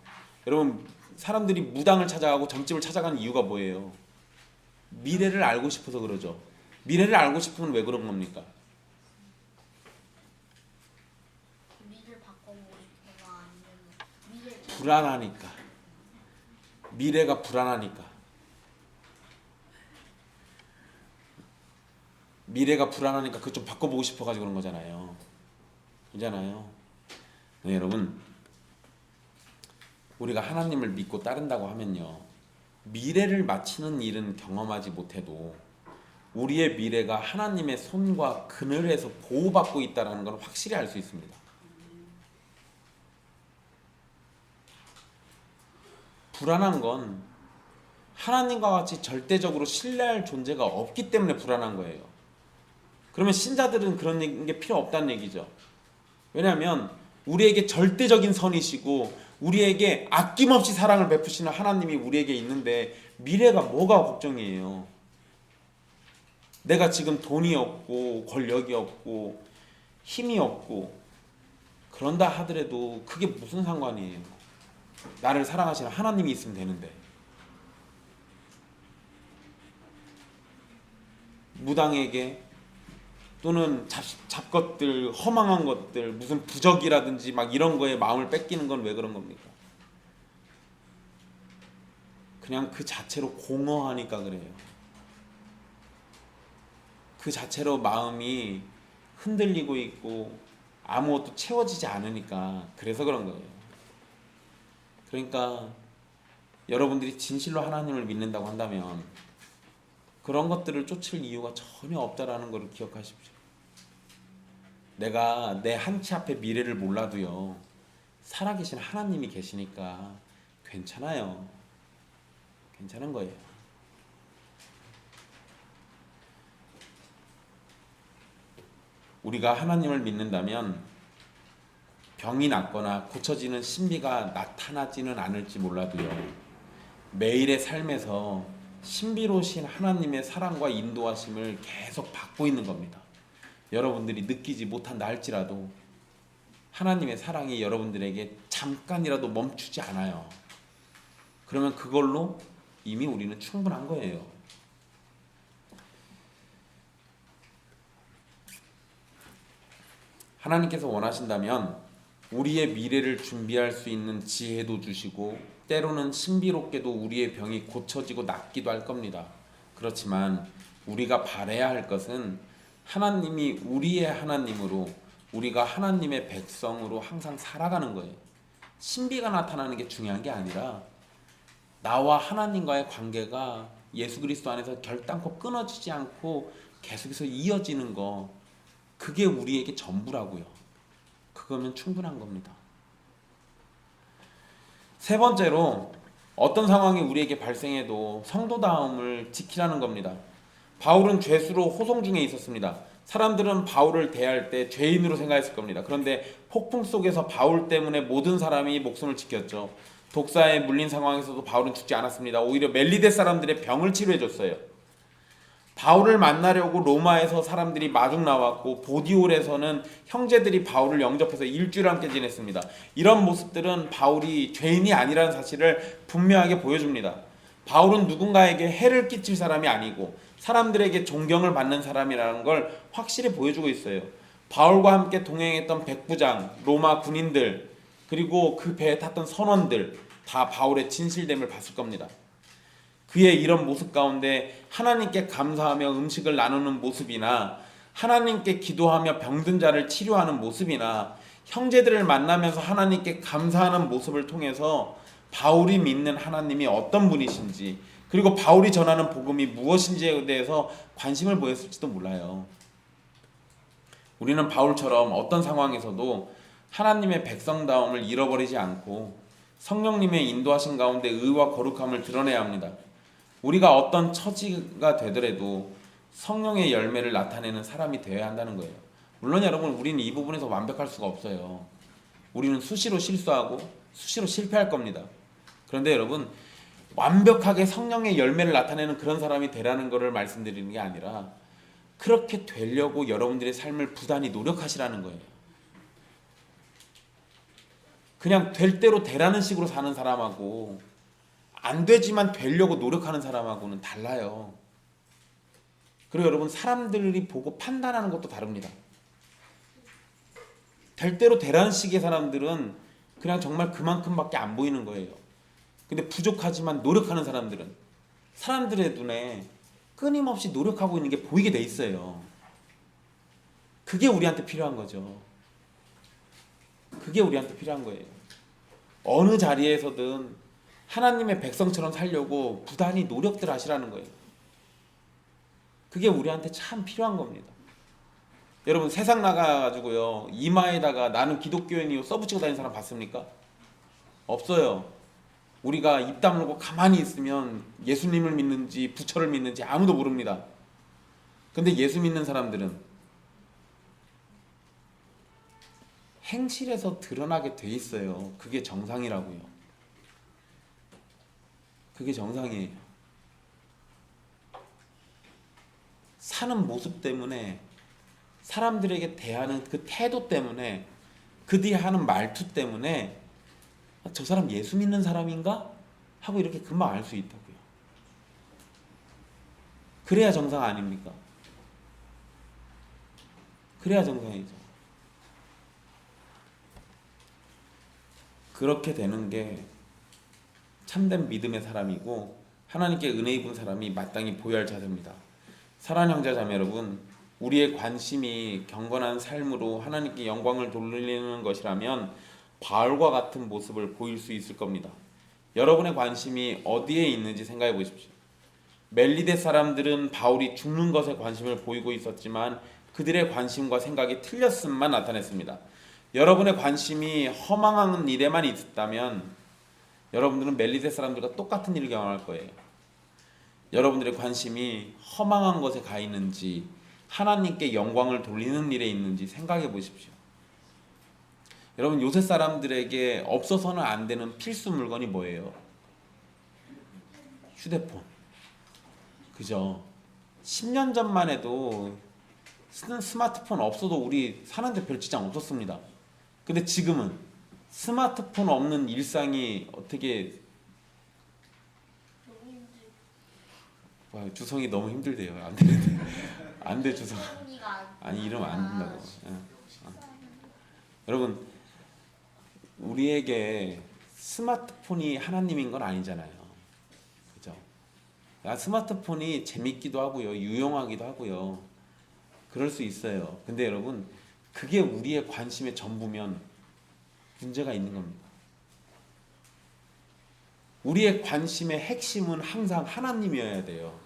여러분 사람들이 무당을 찾아가고 점집을 찾아가는 이유가 뭐예요? 미래를 알고 싶어서 그러죠. 미래를 알고 싶으면 왜 그런 겁니까? 미래를 바꿔보고 싶어서 아니면 미래를 불안하니까. 미래가 불안하니까. 미래가 불안하니까 그것 좀 바꿔보고 싶어가지고 그런 거잖아요. 그잖아요. 네, 여러분 우리가 하나님을 믿고 따른다고 하면요. 미래를 맞히는 일은 경험하지 못해도 우리의 미래가 하나님의 손과 그늘에서 보호받고 있다는 걸 확실히 알 수 있습니다. 불안한 건 하나님과 같이 절대적으로 신뢰할 존재가 없기 때문에 불안한 거예요. 그러면 신자들은 그런 게 필요 없다는 얘기죠. 왜냐하면 우리에게 절대적인 선이시고 우리에게 아낌없이 사랑을 베푸시는 하나님이 우리에게 있는데 미래가 뭐가 걱정이에요. 내가 지금 돈이 없고 권력이 없고 힘이 없고 그런다 하더라도 그게 무슨 상관이에요. 나를 사랑하시는 하나님이 있으면 되는데. 무당에게 또는 잡것들, 허망한 것들, 무슨 부적이라든지 막 이런 거에 마음을 뺏기는 건 왜 그런 겁니까? 그냥 그 자체로 공허하니까 그래요. 그 자체로 마음이 흔들리고 있고 아무것도 채워지지 않으니까 그래서 그런 거예요. 그러니까 여러분들이 진실로 하나님을 믿는다고 한다면 그런 것들을 쫓을 이유가 전혀 없다라는 것을 기억하십시오. 내가 내 한 치 앞에 미래를 몰라도요. 살아계신 하나님이 계시니까 괜찮아요. 괜찮은 거예요. 우리가 하나님을 믿는다면 병이 낫거나 고쳐지는 신비가 나타나지는 않을지 몰라도요. 매일의 삶에서 신비로우신 하나님의 사랑과 인도하심을 계속 받고 있는 겁니다. 여러분들이 느끼지 못한다 할지라도 하나님의 사랑이 여러분들에게 잠깐이라도 멈추지 않아요. 그러면 그걸로 이미 우리는 충분한 거예요. 하나님께서 원하신다면 우리의 미래를 준비할 수 있는 지혜도 주시고 때로는 신비롭게도 우리의 병이 고쳐지고 낫기도 할 겁니다. 그렇지만 우리가 바라야 할 것은 하나님이 우리의 하나님으로 우리가 하나님의 백성으로 항상 살아가는 거예요. 신비가 나타나는 게 중요한 게 아니라 나와 하나님과의 관계가 예수 그리스도 안에서 결단코 끊어지지 않고 계속해서 이어지는 거, 그게 우리에게 전부라고요. 그거면 충분한 겁니다. 세 번째로 어떤 상황이 우리에게 발생해도 성도다움을 지키라는 겁니다. 바울은 죄수로 호송 중에 있었습니다. 사람들은 바울을 대할 때 죄인으로 생각했을 겁니다. 그런데 폭풍 속에서 바울 때문에 모든 사람이 목숨을 지켰죠. 독사에 물린 상황에서도 바울은 죽지 않았습니다. 오히려 멜리데 사람들의 병을 치료해 줬어요. 바울을 만나려고 로마에서 사람들이 마중 나왔고 보디올에서는 형제들이 바울을 영접해서 일주일 함께 지냈습니다. 이런 모습들은 바울이 죄인이 아니라는 사실을 분명하게 보여줍니다. 바울은 누군가에게 해를 끼칠 사람이 아니고 사람들에게 존경을 받는 사람이라는 걸 확실히 보여주고 있어요. 바울과 함께 동행했던 백부장, 로마 군인들, 그리고 그 배에 탔던 선원들 다 바울의 진실됨을 봤을 겁니다. 그의 이런 모습 가운데 하나님께 감사하며 음식을 나누는 모습이나 하나님께 기도하며 병든 자를 치료하는 모습이나 형제들을 만나면서 하나님께 감사하는 모습을 통해서 바울이 믿는 하나님이 어떤 분이신지, 그리고 바울이 전하는 복음이 무엇인지에 대해서 관심을 보였을지도 몰라요. 우리는 바울처럼 어떤 상황에서도 하나님의 백성다움을 잃어버리지 않고 성령님의 인도하신 가운데 의와 거룩함을 드러내야 합니다. 우리가 어떤 처지가 되더라도 성령의 열매를 나타내는 사람이 되어야 한다는 거예요. 물론 여러분, 우리는 이 부분에서 완벽할 수가 없어요. 우리는 수시로 실수하고 수시로 실패할 겁니다. 그런데 여러분, 완벽하게 성령의 열매를 나타내는 그런 사람이 되라는 것을 말씀드리는 게 아니라 그렇게 되려고 여러분들의 삶을 부단히 노력하시라는 거예요. 그냥 될 대로 되라는 식으로 사는 사람하고 안 되지만 되려고 노력하는 사람하고는 달라요. 그리고 여러분, 사람들이 보고 판단하는 것도 다릅니다. 될 대로 되라는 식의 사람들은 그냥 정말 그만큼밖에 안 보이는 거예요. 근데 부족하지만 노력하는 사람들은 사람들의 눈에 끊임없이 노력하고 있는 게 보이게 돼 있어요. 그게 우리한테 필요한 거죠. 그게 우리한테 필요한 거예요. 어느 자리에서든 하나님의 백성처럼 살려고 부단히 노력들 하시라는 거예요. 그게 우리한테 참 필요한 겁니다. 여러분, 세상 나가가지고요, 이마에다가 나는 기독교인이요 써붙이고 다니는 사람 봤습니까? 없어요. 우리가 입 다물고 가만히 있으면 예수님을 믿는지 부처를 믿는지 아무도 모릅니다. 근데 예수 믿는 사람들은 행실에서 드러나게 돼 있어요. 그게 정상이라고요. 그게 정상이에요. 사는 모습 때문에, 사람들에게 대하는 그 태도 때문에, 그들이 하는 말투 때문에 저 사람 예수 믿는 사람인가? 하고 이렇게 금방 알 수 있다고요. 그래야 정상 아닙니까? 그래야 정상이죠. 그렇게 되는 게 참된 믿음의 사람이고 하나님께 은혜 입은 사람이 마땅히 보여야 할 자세입니다. 사랑하는 형제 자매 여러분, 우리의 관심이 경건한 삶으로 하나님께 영광을 돌리는 것이라면 바울과 같은 모습을 보일 수 있을 겁니다. 여러분의 관심이 어디에 있는지 생각해 보십시오. 멜리데 사람들은 바울이 죽는 것에 관심을 보이고 있었지만 그들의 관심과 생각이 틀렸음만 나타냈습니다. 여러분의 관심이 허망한 일에만 있었다면 여러분들은 멜리데 사람들과 똑같은 일을 경험할 거예요. 여러분들의 관심이 허망한 것에 가 있는지 하나님께 영광을 돌리는 일에 있는지 생각해 보십시오. 여러분, 요새 사람들에게 없어서는 안 되는 필수 물건이 뭐예요? 휴대폰. 그죠? 10년 전만 해도 스마트폰 없어도 우리 사는데 별 지장 없었습니다. 근데 지금은 스마트폰 없는 일상이 어떻게, 와, 주성이 너무 힘들대요. 안 되는데. 안 돼, 주성. 아니, 이러면 안 된다고. 여러분, 우리에게 스마트폰이 하나님인 건 아니잖아요. 그죠? 스마트폰이 재밌기도 하고요, 유용하기도 하고요. 그럴 수 있어요. 근데 여러분, 그게 우리의 관심의 전부면 문제가 있는 겁니다. 우리의 관심의 핵심은 항상 하나님이어야 돼요.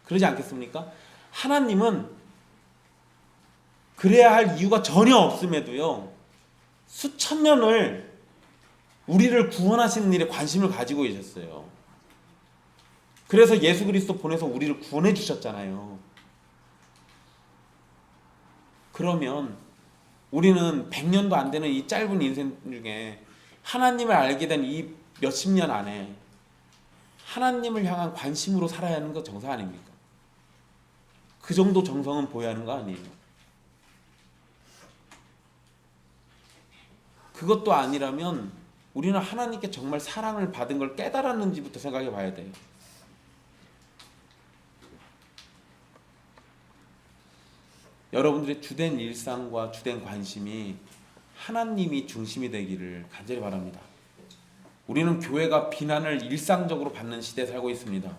그러지 않겠습니까? 하나님은 그래야 할 이유가 전혀 없음에도요, 수천 년을 우리를 구원하시는 일에 관심을 가지고 계셨어요. 그래서 예수 그리스도 보내서 우리를 구원해 주셨잖아요. 그러면 우리는 100년도 안 되는 이 짧은 인생 중에 하나님을 알게 된 이 몇십 년 안에 하나님을 향한 관심으로 살아야 하는 거 정상 아닙니까? 그 정도 정성은 보여야 하는 거 아니에요? 그것도 아니라면 우리는 하나님께 정말 사랑을 받은 걸 깨달았는지부터 생각해 봐야 돼요. 여러분들의 주된 일상과 주된 관심이 하나님이 중심이 되기를 간절히 바랍니다. 우리는 교회가 비난을 일상적으로 받는 시대에 살고 있습니다.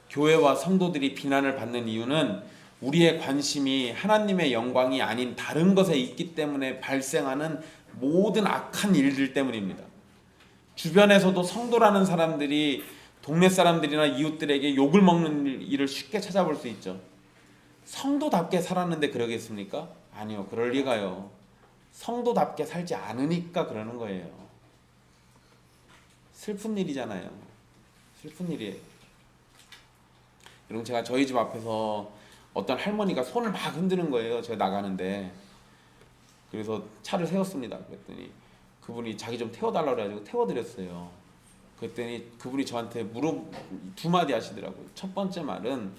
교회와 성도들이 비난을 받는 이유는 우리의 관심이 하나님의 영광이 아닌 다른 것에 있기 때문에 발생하는 모든 악한 일들 때문입니다. 주변에서도 성도라는 사람들이 동네 사람들이나 이웃들에게 욕을 먹는 일을 쉽게 찾아볼 수 있죠. 성도답게 살았는데 그러겠습니까? 아니요, 그럴 리가요. 성도답게 살지 않으니까 그러는 거예요. 슬픈 일이잖아요. 슬픈 일이에요. 여러분, 제가 저희 집 앞에서 어떤 할머니가 손을 막 흔드는 거예요. 제가 나가는데. 그래서 차를 세웠습니다. 그랬더니 그분이 자기 좀 태워달라고 그래가지고 태워드렸어요. 그랬더니 그분이 저한테 두 마디 하시더라고요. 첫 번째 말은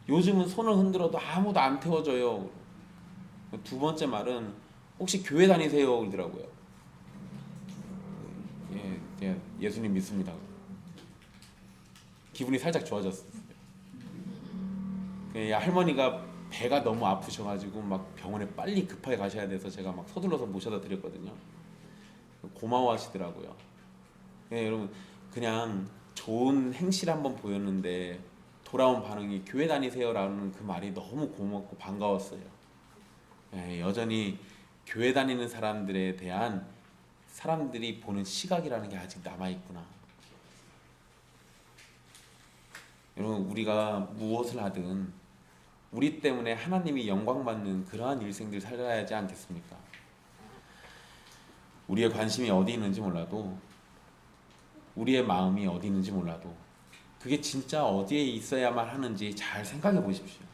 요즘은 손을 흔들어도 아무도 안 태워줘요. 두 번째 말은 혹시 교회 다니세요? 그러더라고요. 예, 예수님 믿습니다. 기분이 살짝 좋아졌어요. 할머니가 배가 너무 아프셔가지고 막 병원에 빨리 급하게 가셔야 돼서 제가 막 서둘러서 모셔다 드렸거든요. 고마워하시더라고요. 예, 여러분, 그냥 좋은 행실 한번 보였는데 돌아온 반응이 교회 다니세요라는 그 말이 너무 고맙고 반가웠어요. 예, 여전히 교회 다니는 사람들에 대한 사람들이 보는 시각이라는 게 아직 남아있구나. 여러분, 우리가 무엇을 하든 우리 때문에 하나님이 영광받는 그러한 일생들 살아야 하지 않겠습니까? 우리의 관심이 어디 있는지 몰라도, 우리의 마음이 어디 있는지 몰라도 그게 진짜 어디에 있어야만 하는지 잘 생각해 보십시오.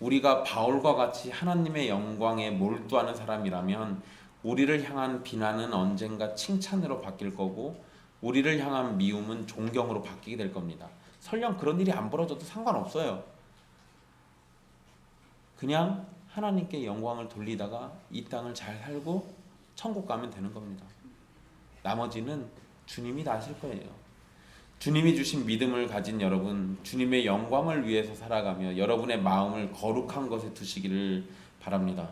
우리가 바울과 같이 하나님의 영광에 몰두하는 사람이라면 우리를 향한 비난은 언젠가 칭찬으로 바뀔 거고, 우리를 향한 미움은 존경으로 바뀌게 될 겁니다. 설령 그런 일이 안 벌어져도 상관없어요. 그냥 하나님께 영광을 돌리다가 이 땅을 잘 살고 천국 가면 되는 겁니다. 나머지는 주님이 다 하실 거예요. 주님이 주신 믿음을 가진 여러분, 주님의 영광을 위해서 살아가며 여러분의 마음을 거룩한 것에 두시기를 바랍니다.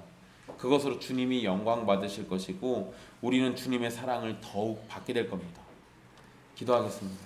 그것으로 주님이 영광 받으실 것이고 우리는 주님의 사랑을 더욱 받게 될 겁니다. 기도하겠습니다.